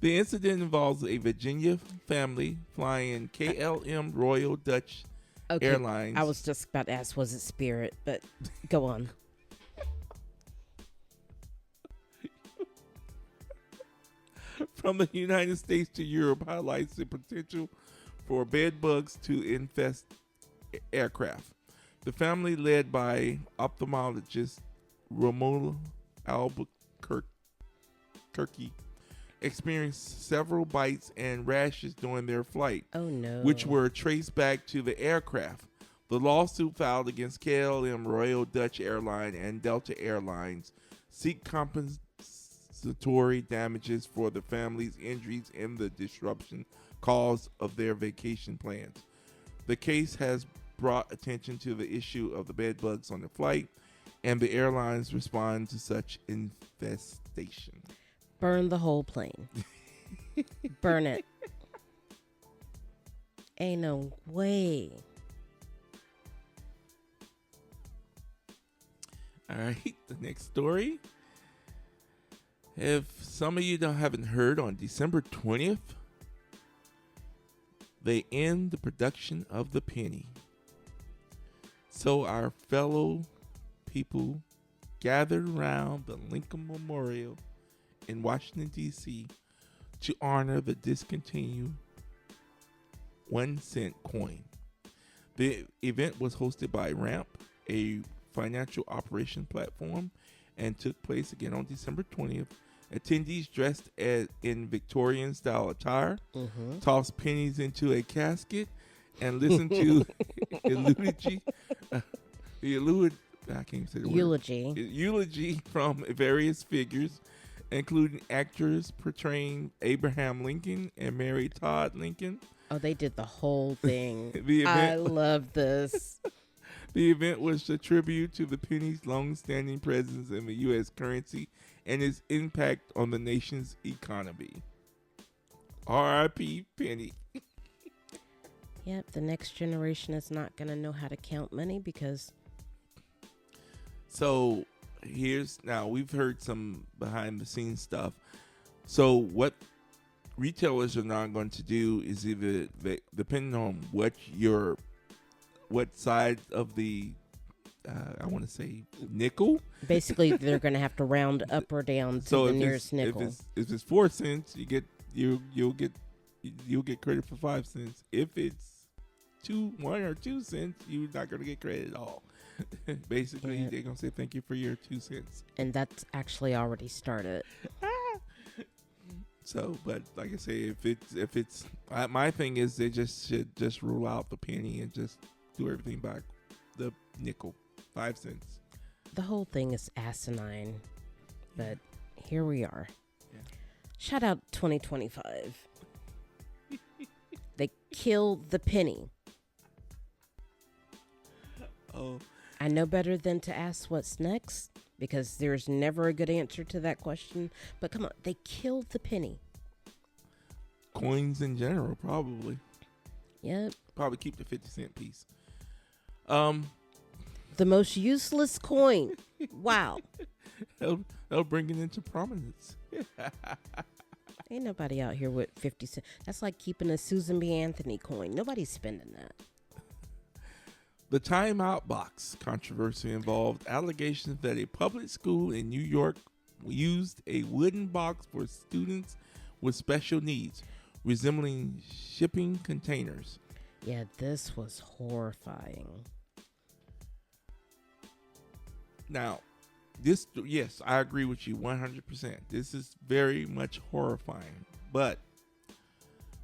[SPEAKER 1] The incident involves a Virginia family flying KLM Royal Dutch
[SPEAKER 2] Okay.
[SPEAKER 1] Airlines.
[SPEAKER 2] I was just about to ask, was it Spirit? But go on.
[SPEAKER 1] From the United States to Europe highlights the potential for bed bugs to infest aircraft. The family, led by ophthalmologist Romola Albuquerque, experienced several bites and rashes during their flight,
[SPEAKER 2] Oh, no.
[SPEAKER 1] which were traced back to the aircraft. The lawsuit filed against KLM Royal Dutch Airline and Delta Airlines seek compensatory damages for the family's injuries and the disruption caused of their vacation plans. The case has brought attention to the issue of the bed bugs on the flight, and the airlines respond to such infestation.
[SPEAKER 2] Burn the whole plane. Burn it. Ain't no way.
[SPEAKER 1] All right, the next story. If some of you haven't heard, on December 20th, they end the production of the penny. So our fellow people gathered around the Lincoln Memorial in Washington, D.C. to honor the discontinued 1-cent coin. The event was hosted by Ramp, a financial operation platform, and took place again on December 20th. Attendees dressed in Victorian style attire, tossed pennies into a casket, and listened to eulogy from various figures, including actors portraying Abraham Lincoln and Mary Todd Lincoln.
[SPEAKER 2] Oh, they did the whole thing.
[SPEAKER 1] I
[SPEAKER 2] love this.
[SPEAKER 1] The event was a tribute to the penny's long-standing presence in the U.S. currency and its impact on the nation's economy. R.I.P. Penny.
[SPEAKER 2] Yep, the next generation is not going to know how to count money because...
[SPEAKER 1] So now we've heard some behind-the-scenes stuff. So what retailers are not going to do is either, depending on what side of the I want to say nickel.
[SPEAKER 2] Basically, they're going to have to round up or down to the nearest nickel.
[SPEAKER 1] If it's 4 cents, you'll get credit for 5 cents. If it's 1 or 2 cents, you're not going to get credit at all. Basically, they're going to say thank you for your 2 cents.
[SPEAKER 2] And that's actually already started.
[SPEAKER 1] So, but like I say, if it's my thing is they should just rule out the penny and just do everything by the nickel, 5 cents.
[SPEAKER 2] The whole thing is asinine, but here we are.
[SPEAKER 1] Yeah.
[SPEAKER 2] Shout out 2025. They killed the penny.
[SPEAKER 1] Oh,
[SPEAKER 2] I know better than to ask what's next because there's never a good answer to that question. But come on, they killed the penny.
[SPEAKER 1] Coins in general, probably.
[SPEAKER 2] Yep.
[SPEAKER 1] Probably keep the 50-cent piece.
[SPEAKER 2] The most useless coin. Wow.
[SPEAKER 1] They'll bring it into prominence.
[SPEAKER 2] Ain't nobody out here with 50 cents. That's like keeping a Susan B. Anthony coin. Nobody's spending that.
[SPEAKER 1] The timeout box controversy involved allegations that a public school in New York used a wooden box for students with special needs, resembling shipping containers.
[SPEAKER 2] Yeah, this was horrifying.
[SPEAKER 1] Now, yes, I agree with you 100%. This is very much horrifying. But,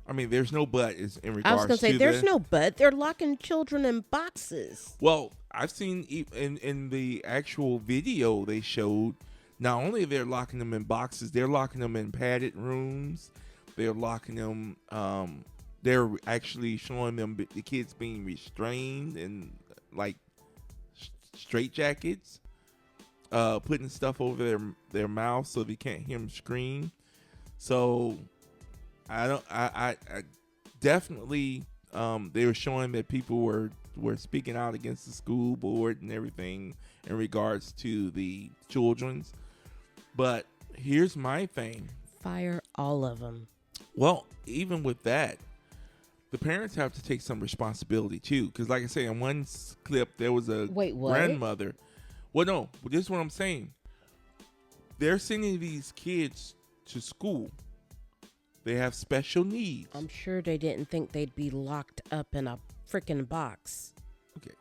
[SPEAKER 1] I mean, there's no but in regards to
[SPEAKER 2] I was going to say, there's no but. They're locking children in boxes.
[SPEAKER 1] Well, I've seen in the actual video they showed, not only they're locking them in boxes, they're locking them in padded rooms. They're locking them they're actually showing them the kids being restrained and like straight jackets, putting stuff over their mouth so they can't hear them scream. So I definitely, they were showing that people were speaking out against the school board and everything in regards to the children's. But here's my thing.
[SPEAKER 2] Fire all of them.
[SPEAKER 1] Well, even with that, the parents have to take some responsibility too. Because like I say, in one clip, there was a grandmother. Well, no, this is what I'm saying. They're sending these kids to school. They have special needs.
[SPEAKER 2] I'm sure they didn't think they'd be locked up in a freaking box.
[SPEAKER 1] Okay.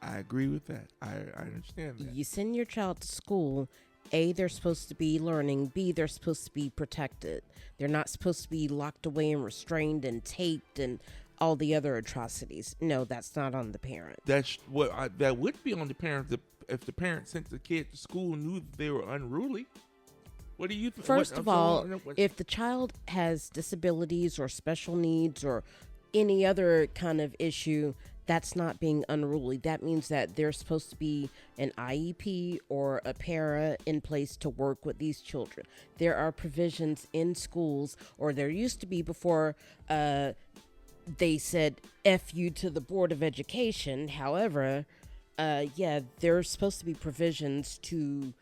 [SPEAKER 1] I agree with that. I understand that.
[SPEAKER 2] You send your child to school. A, they're supposed to be learning. B, they're supposed to be protected. They're not supposed to be locked away and restrained and taped and all the other atrocities. No, that's not on the parent.
[SPEAKER 1] That's that would be on the parent if the parent sent the kid to school and knew that they were unruly. What do you think?
[SPEAKER 2] First of all, if the child has disabilities or special needs or any other kind of issue, that's not being unruly. That means that there's supposed to be an IEP or a para in place to work with these children. There are provisions in schools, or there used to be before they said F you to the Board of Education. However, there's supposed to be provisions to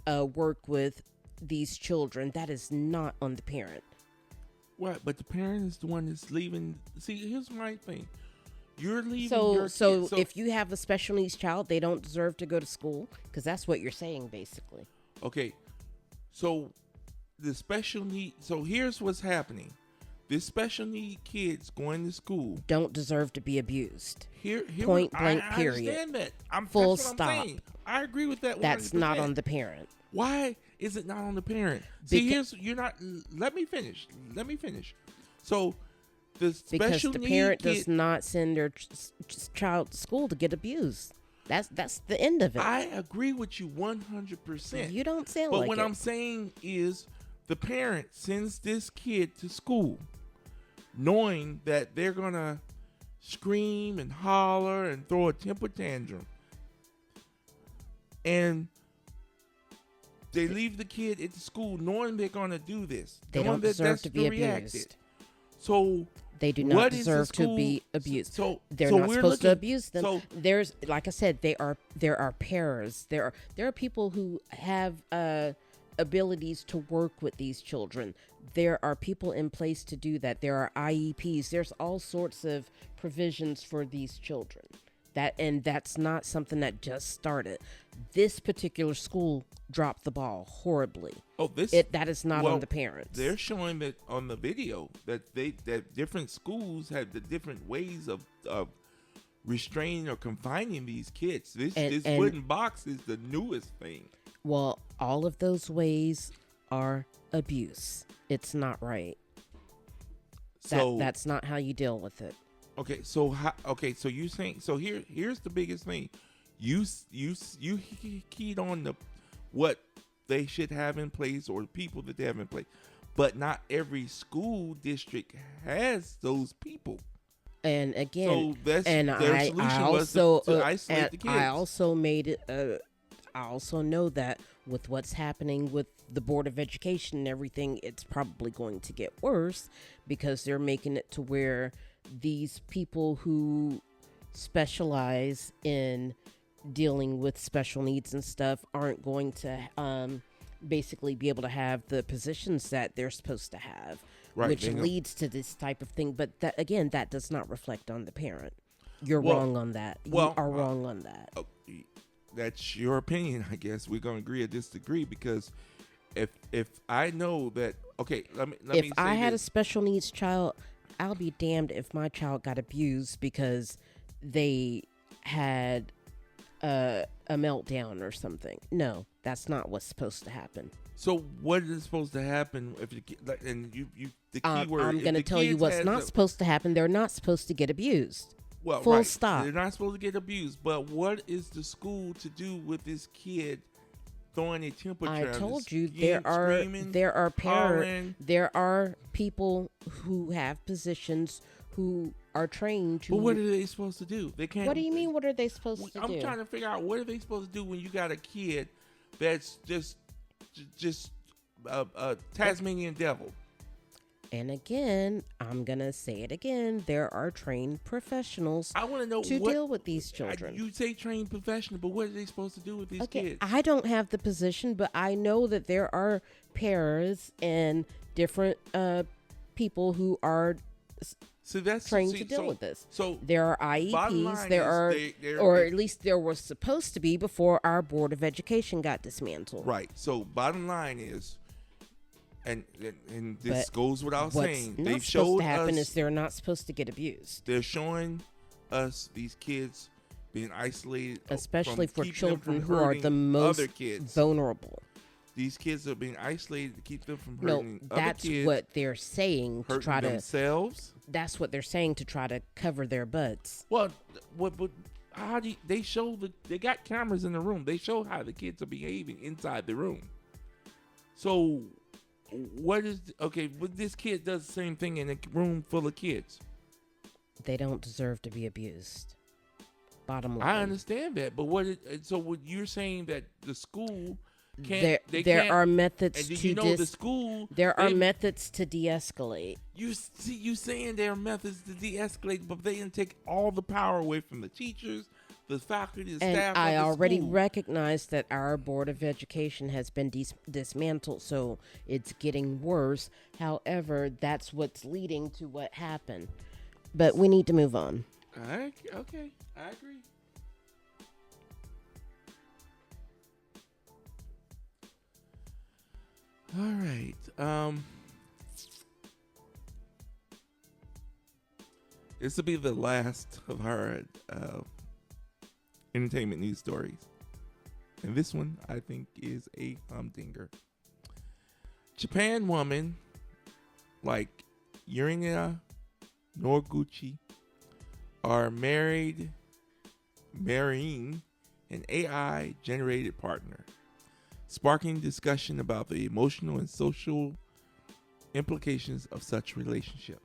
[SPEAKER 2] work with these children. That is not on the parent.
[SPEAKER 1] Right, but the parent is the one that's leaving. See, here's my thing. You're leaving
[SPEAKER 2] so
[SPEAKER 1] your kid.
[SPEAKER 2] So if you have a special needs child, they don't deserve to go to school? Because that's what you're saying, basically.
[SPEAKER 1] Okay, so the special need. So here's what's happening. This special need kids going to school
[SPEAKER 2] don't deserve to be abused.
[SPEAKER 1] Here
[SPEAKER 2] Point blank, period.
[SPEAKER 1] I understand that.
[SPEAKER 2] Full
[SPEAKER 1] that's what
[SPEAKER 2] stop.
[SPEAKER 1] I'm saying. I agree with that 100%.
[SPEAKER 2] That's not on the parent.
[SPEAKER 1] Why is it not on the parent? See, you're not. Let me finish. So the special
[SPEAKER 2] because the
[SPEAKER 1] need
[SPEAKER 2] parent
[SPEAKER 1] kid,
[SPEAKER 2] does not send their child to school to get abused. That's the end of it.
[SPEAKER 1] I agree with you 100%.
[SPEAKER 2] You don't sound
[SPEAKER 1] but
[SPEAKER 2] like it.
[SPEAKER 1] But what I'm saying is, the parent sends this kid to school, knowing that they're gonna scream and holler and throw a temper tantrum, and they leave the kid at the school knowing they're gonna do this.
[SPEAKER 2] They don't deserve to be abused.
[SPEAKER 1] So
[SPEAKER 2] they do not deserve to be abused.
[SPEAKER 1] So
[SPEAKER 2] they're not supposed to abuse them. So there's, like I said, there are paras. There are people who have abilities to work with these children. There are people in place to do that. There are IEPs. There's all sorts of provisions for these children. That's not something that just started. This particular school dropped the ball horribly. That is not on the parents.
[SPEAKER 1] They're showing that on the video that different schools have the different ways of restraining or confining these kids. This wooden box is the newest thing.
[SPEAKER 2] Well, all of those ways are abuse. It's not right. That's not how you deal with it.
[SPEAKER 1] Okay, so you saying, so here's the biggest thing. You keyed on what they should have in place or the people that they have in place, but not every school district has those people.
[SPEAKER 2] And again,
[SPEAKER 1] so their solution was to isolate the kids.
[SPEAKER 2] I also made it. I also know that with what's happening with the Board of Education and everything, it's probably going to get worse because they're making it to where these people who specialize in dealing with special needs and stuff aren't going to basically be able to have the positions that they're supposed to have, right, which leads to this type of thing. But that does not reflect on the parent. You're wrong on that. You are wrong on that.
[SPEAKER 1] That's your opinion, I guess. We're going to agree or disagree because if I know that, okay, let me say
[SPEAKER 2] if I had a special needs child, I'll be damned if my child got abused because they had a meltdown or something. No, that's not what's supposed to happen.
[SPEAKER 1] So what is supposed to happen if the key word?
[SPEAKER 2] I'm going to tell you what's not supposed to happen. They're not supposed to get abused.
[SPEAKER 1] Well,
[SPEAKER 2] full
[SPEAKER 1] right.
[SPEAKER 2] stop.
[SPEAKER 1] They're not supposed to get abused. But what is the school to do with this kid throwing a temperature.
[SPEAKER 2] I
[SPEAKER 1] on the
[SPEAKER 2] told you
[SPEAKER 1] skin, screaming, hollering.
[SPEAKER 2] there are people who have positions who are trained to.
[SPEAKER 1] But what are they supposed to do? They can't.
[SPEAKER 2] What do you mean? What are they supposed to do?
[SPEAKER 1] I'm trying to figure out what are they supposed to do when you got a kid that's just a Tasmanian devil.
[SPEAKER 2] And again, I'm gonna say it again. There are trained professionals.
[SPEAKER 1] I want to know
[SPEAKER 2] to deal with these children.
[SPEAKER 1] You say trained professional, but what are they supposed to do with these kids?
[SPEAKER 2] I don't have the position, but I know that there are paras and different people who are trained to deal with this.
[SPEAKER 1] So
[SPEAKER 2] there are IEPs. There are, or at least there was supposed to be before our Board of Education got dismantled.
[SPEAKER 1] Right. So bottom line is. And this goes without saying.
[SPEAKER 2] What's not supposed to happen is they're not supposed to get abused.
[SPEAKER 1] They're showing us these kids being isolated,
[SPEAKER 2] especially for children who are the most vulnerable.
[SPEAKER 1] These kids are being isolated to keep them from hurting other kids.
[SPEAKER 2] That's what they're saying to try to
[SPEAKER 1] themselves.
[SPEAKER 2] That's what they're saying to try to cover their butts.
[SPEAKER 1] Well, how do they show they got cameras in the room? They show how the kids are behaving inside the room. So. What is but this kid does the same thing in a room full of kids.
[SPEAKER 2] They don't deserve to be abused. Bottom line.
[SPEAKER 1] I understand that, but what you're saying that the school can't?
[SPEAKER 2] There are methods
[SPEAKER 1] the school.
[SPEAKER 2] There are methods to de-escalate.
[SPEAKER 1] You saying there are methods to de-escalate, but they didn't take all the power away from the teachers, the faculty, the staff.
[SPEAKER 2] And I already recognize that our Board of Education has been dismantled, so it's getting worse. However, that's what's leading to what happened. But we need to move on.
[SPEAKER 1] Okay, I agree. All right. This will be the last of our entertainment news stories. And this one, I think, is a humdinger. Japan woman like Yurina Norguchi are marrying an AI-generated partner, sparking discussion about the emotional and social implications of such relationship.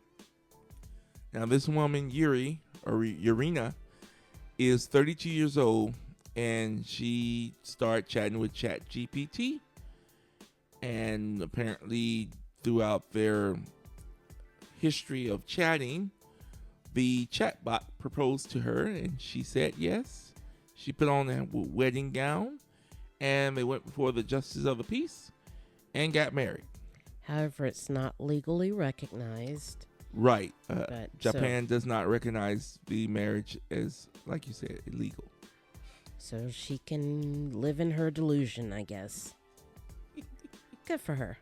[SPEAKER 1] Now, this woman, Yurina, is 32 years old, and she started chatting with ChatGPT. And apparently, throughout their history of chatting, the chatbot proposed to her, and she said yes. She put on a wedding gown, and they went before the Justice of the Peace and got married.
[SPEAKER 2] However, it's not legally recognized.
[SPEAKER 1] Right. Japan does not recognize the marriage as, like you said, illegal.
[SPEAKER 2] So she can live in her delusion, I guess. Good for her.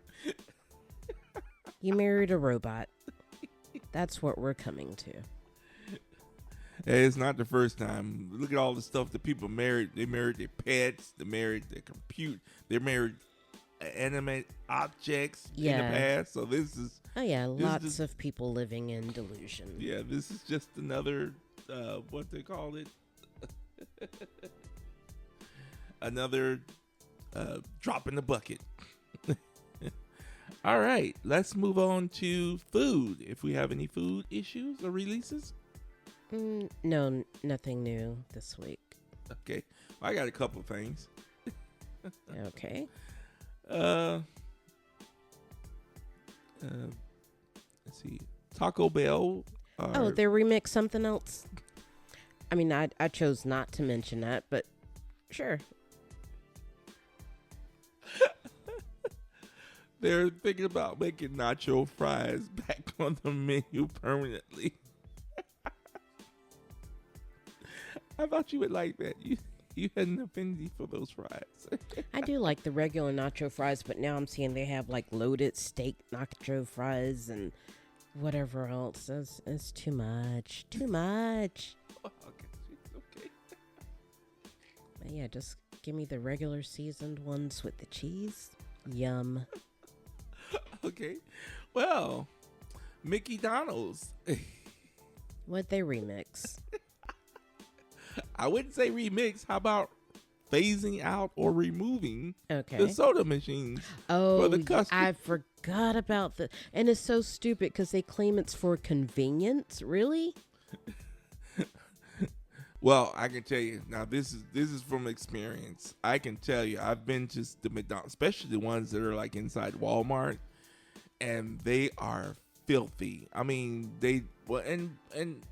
[SPEAKER 2] You married a robot. That's what we're coming to.
[SPEAKER 1] It's not the first time. Look at all the stuff that people married. They married their pets. They married their compute. They married animate objects in the past. So this is...
[SPEAKER 2] Oh, yeah. Lots of people living in delusion.
[SPEAKER 1] Yeah, this is just another... what they call it? Another drop in the bucket. All right. Let's move on to food. If we have any food issues or releases.
[SPEAKER 2] No, nothing new this week.
[SPEAKER 1] Okay. Well, I got a couple of things.
[SPEAKER 2] Okay.
[SPEAKER 1] Let's see. Taco Bell.
[SPEAKER 2] They remixed something else. I mean, I chose not to mention that, but sure.
[SPEAKER 1] They're thinking about making nacho fries back on the menu permanently. I thought you would like that. You had an affinity for those fries.
[SPEAKER 2] I do like the regular nacho fries, but now I'm seeing they have like loaded steak nacho fries and whatever else. It's too much. Too much.
[SPEAKER 1] Okay.
[SPEAKER 2] But yeah, just give me the regular seasoned ones with the cheese. Yum.
[SPEAKER 1] Okay. Well, Mickey Donald's.
[SPEAKER 2] What'd they remix?
[SPEAKER 1] I wouldn't say remix. How about phasing out or removing
[SPEAKER 2] Okay.
[SPEAKER 1] the soda machines
[SPEAKER 2] Oh,
[SPEAKER 1] for the customer.
[SPEAKER 2] I forgot about the. And it's so stupid because they claim it's for convenience. Really?
[SPEAKER 1] Well, I can tell you now. This is from experience. I can tell you, I've been to the McDonald's, especially the ones that are like inside Walmart, and they are filthy. I mean, and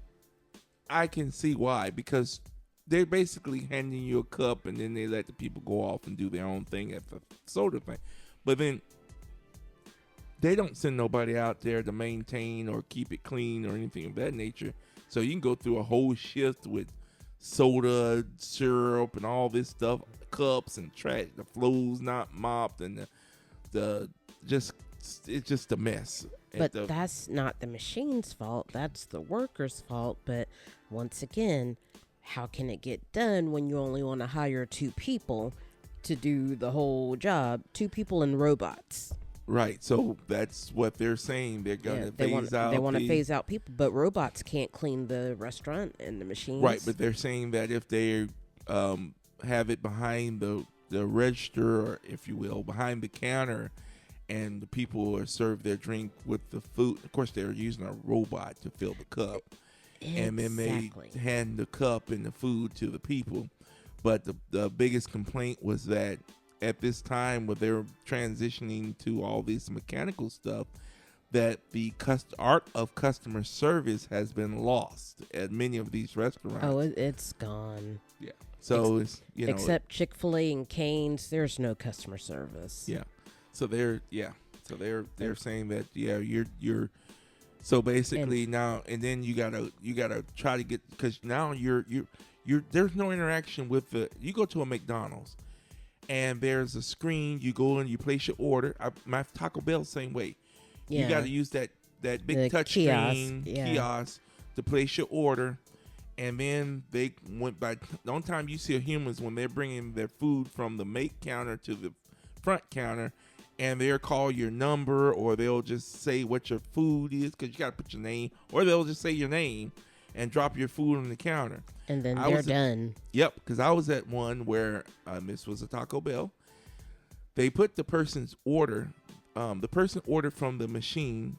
[SPEAKER 1] I can see why, because they're basically handing you a cup and then they let the people go off and do their own thing at the soda thing. But then they don't send nobody out there to maintain or keep it clean or anything of that nature. So you can go through a whole shift with soda, syrup, and all this stuff, cups and trash. The floor's not mopped, and it's just a mess.
[SPEAKER 2] But that's not the machine's fault. That's the worker's fault. But once again, how can it get done when you only want to hire 2 people to do the whole job? 2 people and robots.
[SPEAKER 1] Right. So that's what they're saying. They're going to phase out.
[SPEAKER 2] They want to phase out people, but robots can't clean the restaurant and the machines.
[SPEAKER 1] Right. But they're saying that if they have it behind the register, or if you will, behind the counter, and the people are served their drink with the food. Of course, they're using a robot to fill the cup.
[SPEAKER 2] Exactly.
[SPEAKER 1] And then they hand the cup and the food to the people. But the biggest complaint was that at this time, when they're transitioning to all this mechanical stuff, that the art of customer service has been lost at many of these restaurants.
[SPEAKER 2] Oh, it's gone.
[SPEAKER 1] Yeah. So it's
[SPEAKER 2] except Chick-fil-A and Cane's, there's no customer service.
[SPEAKER 1] Yeah. So they're saying that you're so basically now, and then you gotta try to get, because now you're there's no interaction with you go to a McDonald's and there's a screen, you go in, you place your order. My Taco Bell same way.
[SPEAKER 2] Yeah.
[SPEAKER 1] You got to use that big touch screen kiosk to place your order. And then they went by. The only time you see humans when they're bringing their food from the make counter to the front counter, and they'll call your number, or they'll just say what your food is, because you got to put your name, or they'll just say your name and drop your food on the counter.
[SPEAKER 2] And then they're done.
[SPEAKER 1] Yep, because I was at one where this was a Taco Bell. They put the person's order. The person ordered from the machine,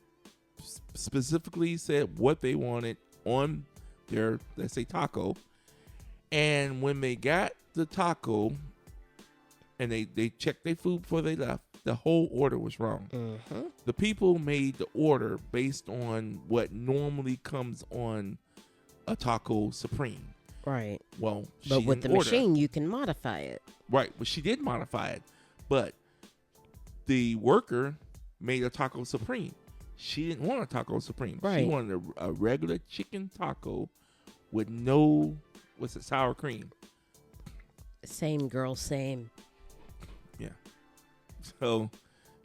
[SPEAKER 1] specifically said what they wanted on their, let's say, taco. And when they got the taco and they checked their food before they left, the whole order was wrong.
[SPEAKER 2] Mm-hmm.
[SPEAKER 1] The people made the order based on what normally comes on a Taco Supreme.
[SPEAKER 2] Right.
[SPEAKER 1] Well,
[SPEAKER 2] but with the machine, you can modify it.
[SPEAKER 1] Right. Well, she did modify it, but the worker made a Taco Supreme. She didn't want a Taco Supreme.
[SPEAKER 2] Right.
[SPEAKER 1] She wanted a regular chicken taco with no, sour cream.
[SPEAKER 2] Same girl, same.
[SPEAKER 1] Yeah. So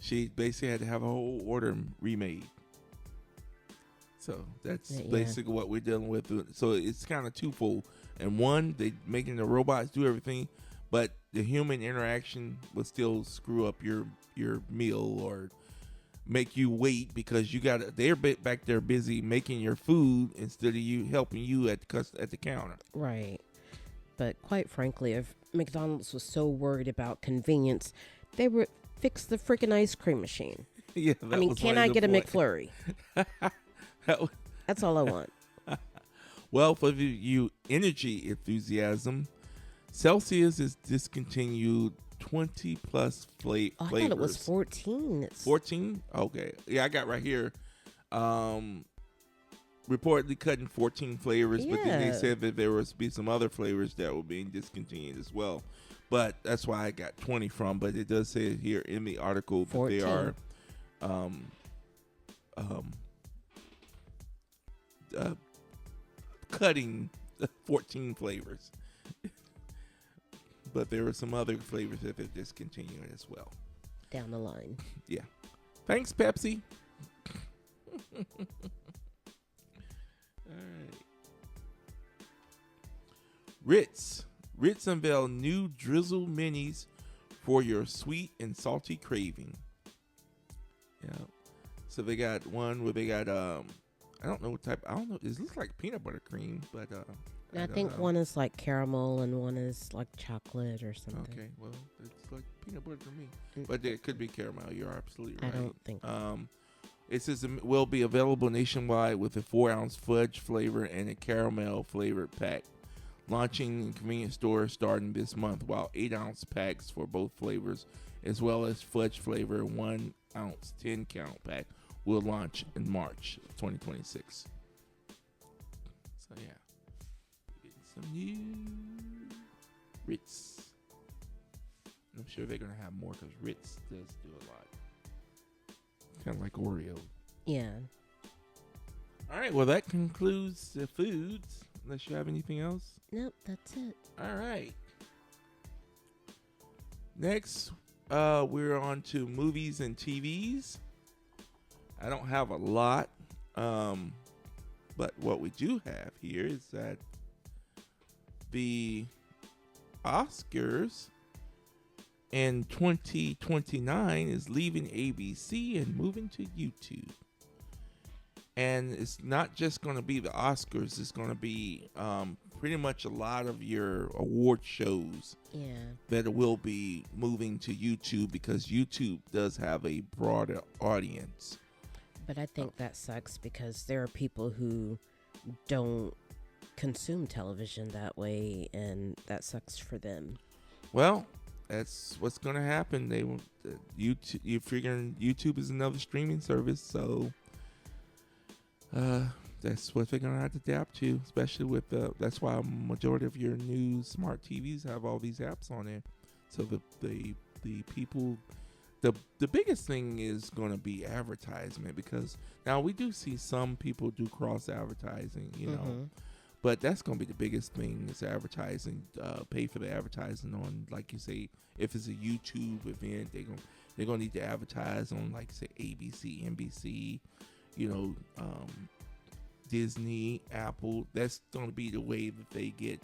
[SPEAKER 1] she basically had to have a whole order remade. So that's basically what we're dealing with. So it's kind of twofold. And one, they making the robots do everything, but the human interaction will still screw up your meal or make you wait, because they're back there busy making your food instead of you helping you at the counter.
[SPEAKER 2] Right. But quite frankly, if McDonald's was so worried about convenience, they would fix the freaking ice cream machine.
[SPEAKER 1] Yeah.
[SPEAKER 2] I mean, can I get a McFlurry? That's all I want.
[SPEAKER 1] Well, for you energy enthusiasm, Celsius is discontinued 20 plus flavors.
[SPEAKER 2] I thought it was 14.
[SPEAKER 1] 14? Okay. Yeah, I got right here. Reportedly cutting 14 flavors, but then they said that there was be some other flavors that were being discontinued as well. But that's why I got 20 from. But it does say here in the article that 14. They are cutting 14 flavors. But there are some other flavors that they're discontinuing as well.
[SPEAKER 2] Down the line.
[SPEAKER 1] Yeah. Thanks, Pepsi. All right. Ritz unveil new drizzle minis for your sweet and salty craving. Yeah. So they got one where they got I don't know what type. I don't know. It looks like peanut butter cream, but
[SPEAKER 2] I think one is like caramel and one is like chocolate or something.
[SPEAKER 1] Okay, well, it's like peanut butter to me. But it could be caramel. You're absolutely right.
[SPEAKER 2] I don't think
[SPEAKER 1] it says it will be available nationwide with a 4-ounce fudge flavor and a caramel flavored pack. Launching in convenience stores starting this month, while 8-ounce packs for both flavors, as well as fudge flavor 1-ounce 10-count pack, will launch in March of 2026. So yeah, getting some new Ritz. I'm sure they're gonna have more because Ritz does do a lot. Kind of like Oreo.
[SPEAKER 2] Yeah.
[SPEAKER 1] All right. Well, that concludes the foods. Unless you have anything else.
[SPEAKER 2] Nope, that's it.
[SPEAKER 1] All right. Next, we're on to movies and TVs. I don't have a lot, but what we do have here is that the Oscars in 2029 is leaving ABC and moving to YouTube. And it's not just going to be the Oscars. It's going to be pretty much a lot of your award shows that will be moving to YouTube because YouTube does have a broader audience.
[SPEAKER 2] But I think that sucks because there are people who don't consume television that way, and that sucks for them.
[SPEAKER 1] Well, that's what's going to happen. YouTube, you're figuring YouTube is another streaming service, so that's what they're gonna have to adapt to, especially with that's why a majority of your new smart TVs have all these apps on there. So the people, the biggest thing is going to be advertisement, because now we do see some people do cross advertising, you know, but that's going to be the biggest thing is advertising. Pay for the advertising on, like you say, if it's a YouTube event, they're gonna need to advertise on, like say ABC, NBC. You know, Disney, Apple. That's going to be the way that they get,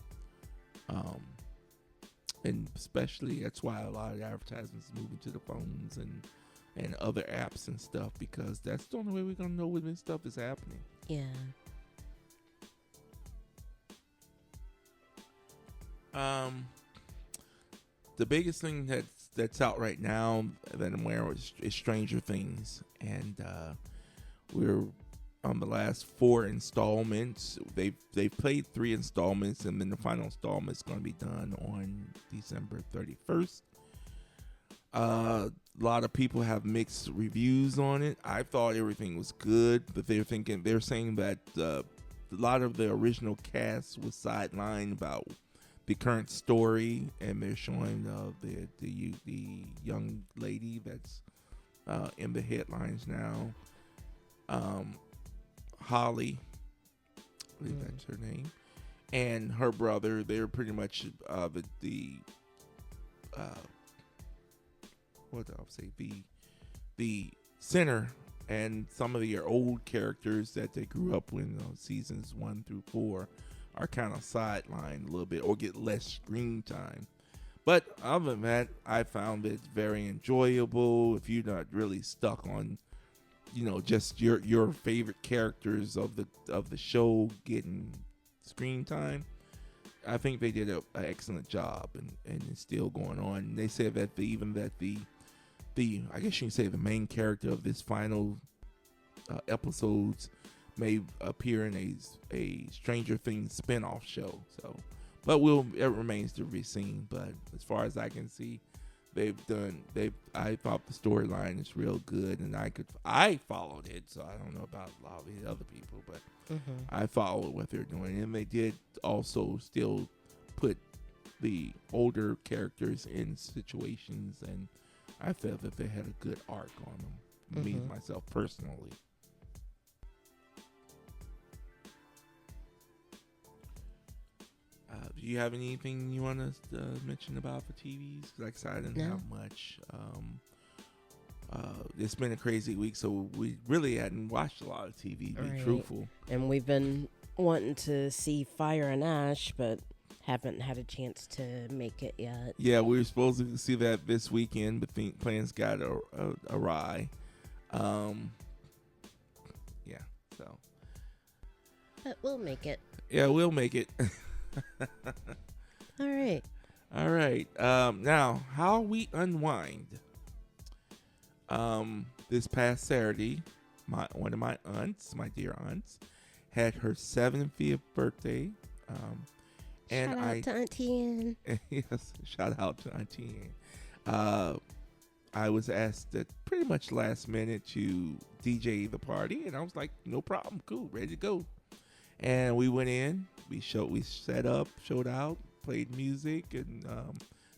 [SPEAKER 1] and especially that's why a lot of advertisements is moving to the phones and other apps and stuff, because that's the only way we're going to know when this stuff is happening.
[SPEAKER 2] Yeah.
[SPEAKER 1] The biggest thing that's out right now that I'm aware of is Stranger Things, and we're on the last 4 installments. They've played 3 installments, and then the final installment is going to be done on December 31st. A lot of people have mixed reviews on it. I thought everything was good, but they're saying that a lot of the original cast was sidelined about the current story, and they're showing the young lady that's in the headlines now. Holly, I believe that's her name, and her brother. They're pretty much the center, and some of your old characters that they grew up with, seasons 1 through 4, are kind of sidelined a little bit or get less screen time. But other than that, I found it very enjoyable. If you're not really stuck on, just your favorite characters of the show getting screen time, I think they did an excellent job, and it's still going on. And they said that the I guess you can say the main character of this final episodes may appear in a Stranger Things spinoff show. So, but it remains to be seen. But as far as I can see, I thought the storyline is real good, and I followed it. So I don't know about a lot of the other people, but I followed what they're doing, and they did also still put the older characters in situations, and I felt that they had a good arc on them. Me myself personally. Do you have anything you want to mention about for TVs? Like I said, I didn't have much. It's been a crazy week, so we really hadn't watched a lot of TV, to be truthful.
[SPEAKER 2] And we've been wanting to see Fire and Ash, but haven't had a chance to make it yet.
[SPEAKER 1] Yeah, we were supposed to see that this weekend, but plans got awry. Yeah, so.
[SPEAKER 2] But we'll make it.
[SPEAKER 1] Yeah, we'll make it.
[SPEAKER 2] All right.
[SPEAKER 1] All right. Now, how we unwind. This past Saturday, one of my aunts, my dear aunts, had her 70th birthday. And
[SPEAKER 2] Shout out to Auntie Ann.
[SPEAKER 1] Yes, shout out to Auntie Ann. I was asked at pretty much last minute to DJ the party, and I was like, no problem, cool, ready to go. And we went in, we set up, showed out, played music, and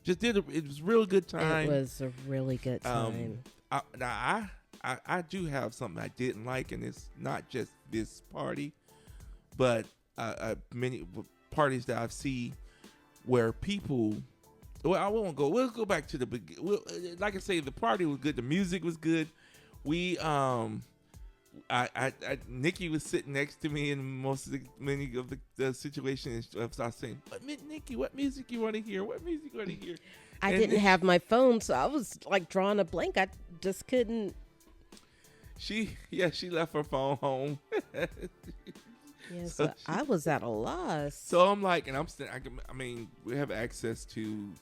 [SPEAKER 1] just did it was a real good time.
[SPEAKER 2] It was a really good time.
[SPEAKER 1] I do have something I didn't like, and it's not just this party, but many parties that I've seen where people. Well, I won't go. We'll go back to the beginning. Like I say, the party was good. The music was good. We Nikki was sitting next to me in many of the situations. I was saying, Nikki, what music you want to hear? What music you want to hear?
[SPEAKER 2] I didn't have my phone, so I was like drawing a blank. I just couldn't.
[SPEAKER 1] She left her phone home.
[SPEAKER 2] Yeah, so I was at a loss.
[SPEAKER 1] So I'm like, and I mean, we have access to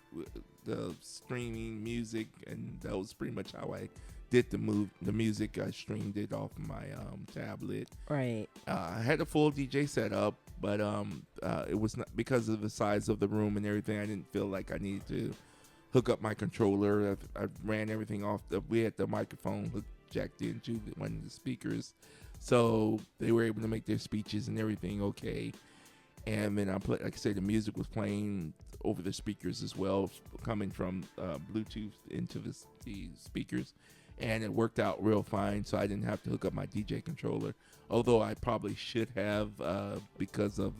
[SPEAKER 1] the streaming music, and that was pretty much how I did the music. I streamed it off my tablet.
[SPEAKER 2] Right.
[SPEAKER 1] I had a full DJ setup, but it was not because of the size of the room and everything. I didn't feel like I needed to hook up my controller. I ran everything off. We had the microphone jacked into one of the speakers. So they were able to make their speeches and everything okay. And then like I said, the music was playing over the speakers as well, coming from Bluetooth into the speakers. And it worked out real fine, so I didn't have to hook up my DJ controller. Although I probably should have because of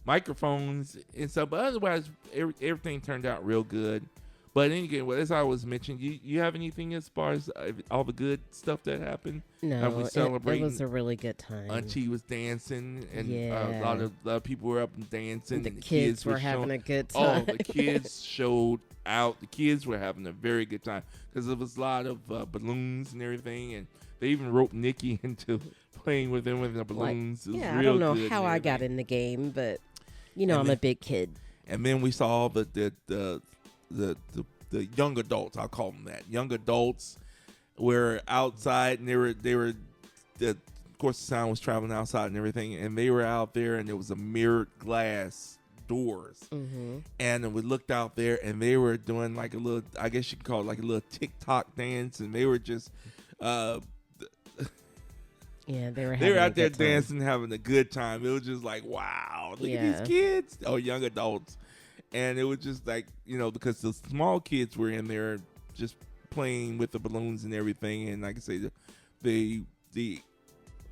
[SPEAKER 1] microphones and stuff. But otherwise, everything turned out real good. But anyway, as I was mentioning, you have anything as far as all the good stuff that happened?
[SPEAKER 2] No,
[SPEAKER 1] we
[SPEAKER 2] it was a really good time.
[SPEAKER 1] Auntie was dancing, and
[SPEAKER 2] Yeah.
[SPEAKER 1] a lot of people were up and dancing.
[SPEAKER 2] The
[SPEAKER 1] and
[SPEAKER 2] kids were having a good time.
[SPEAKER 1] Oh, the kids showed out. The kids were having a very good time because there was a lot of balloons and everything, and they even roped Nikki into playing with them with the balloons.
[SPEAKER 2] Like,
[SPEAKER 1] it was
[SPEAKER 2] yeah, I
[SPEAKER 1] real
[SPEAKER 2] don't know
[SPEAKER 1] good
[SPEAKER 2] how
[SPEAKER 1] and
[SPEAKER 2] I got
[SPEAKER 1] everything.
[SPEAKER 2] in the game, but I'm
[SPEAKER 1] then-
[SPEAKER 2] a big kid.
[SPEAKER 1] And then we saw the young adults. I'll call them that. Young adults were outside, and they were. Of course, the sound was traveling outside and everything, and they were out there, and there was a mirrored glass doors, and we looked out there, and they were doing like a little. I guess you could call it like a little TikTok dance, and they were just.
[SPEAKER 2] Yeah, they were.
[SPEAKER 1] They were
[SPEAKER 2] having a
[SPEAKER 1] out there
[SPEAKER 2] good time.
[SPEAKER 1] dancing, having a good time. It was just like, wow, look at
[SPEAKER 2] Yeah.
[SPEAKER 1] these kids. Oh, young adults. And it was just like, because the small kids were in there just playing with the balloons and everything. And like I say, the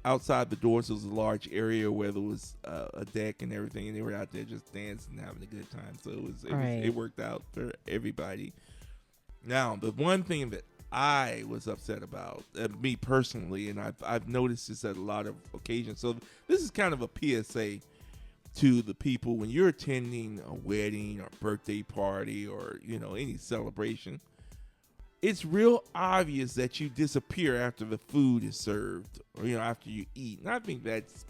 [SPEAKER 1] outside the doors was a large area where there was a deck and everything. And they were out there just dancing and having a good time. So it worked out for everybody. Now, the one thing that I was upset about, me personally, and I've noticed this at a lot of occasions. So this is kind of a PSA to the people when you're attending a wedding or birthday party or any celebration. It's real obvious that you disappear after the food is served or after you eat. And I think that's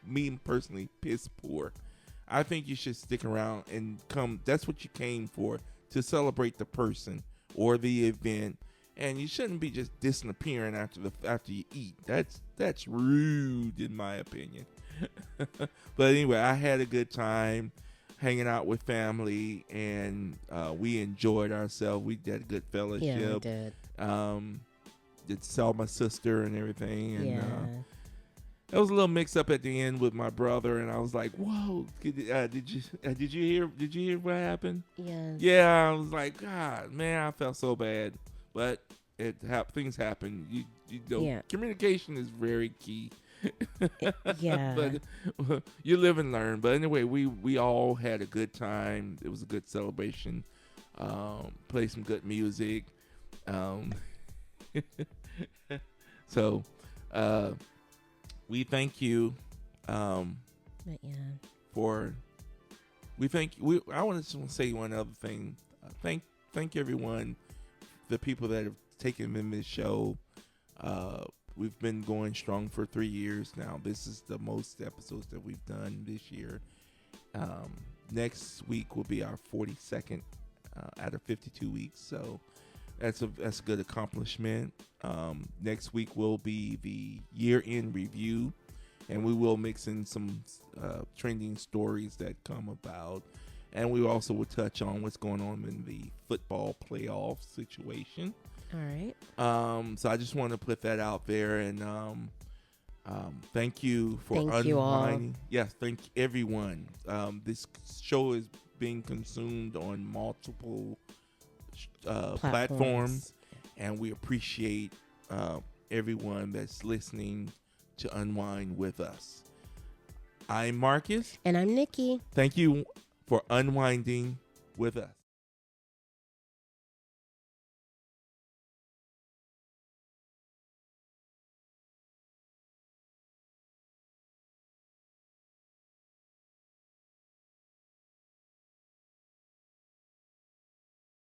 [SPEAKER 1] me personally piss poor. I think you should stick around and come. That's what you came for, to celebrate the person or the event. And you shouldn't be just disappearing after you eat. That's rude in my opinion. But anyway, I had a good time hanging out with family, and we enjoyed ourselves. We did a good fellowship.
[SPEAKER 2] Yeah, we did.
[SPEAKER 1] Saw my sister and everything, and
[SPEAKER 2] Yeah.
[SPEAKER 1] there was a little mix up at the end with my brother, and I was like, "Whoa, did you hear what happened?"
[SPEAKER 2] Yeah.
[SPEAKER 1] Yeah, I was like, God, man, I felt so bad, but things happen. You know,
[SPEAKER 2] Yeah.
[SPEAKER 1] communication is very key.
[SPEAKER 2] Yeah.
[SPEAKER 1] But you live and learn. But anyway, we all had a good time. It was a good celebration. Played some good music. So we thank you
[SPEAKER 2] But yeah.
[SPEAKER 1] I want to say one other thing. Thank everyone, the people that have taken in this show, we've been going strong for 3 years now. This is the most episodes that we've done this year. Next week will be our 42nd out of 52 weeks. So that's a good accomplishment. Next week will be the year-end review, and we will mix in some trending stories that come about. And we also will touch on what's going on in the football playoff situation.
[SPEAKER 2] All right.
[SPEAKER 1] So I just want to put that out there, and thank you for
[SPEAKER 2] Thank you all.
[SPEAKER 1] Yes, thank everyone. This show is being consumed on multiple platforms, and we appreciate everyone that's listening to Unwind with us. I'm Marcus.
[SPEAKER 2] And I'm Nikki.
[SPEAKER 1] Thank you for unwinding with us.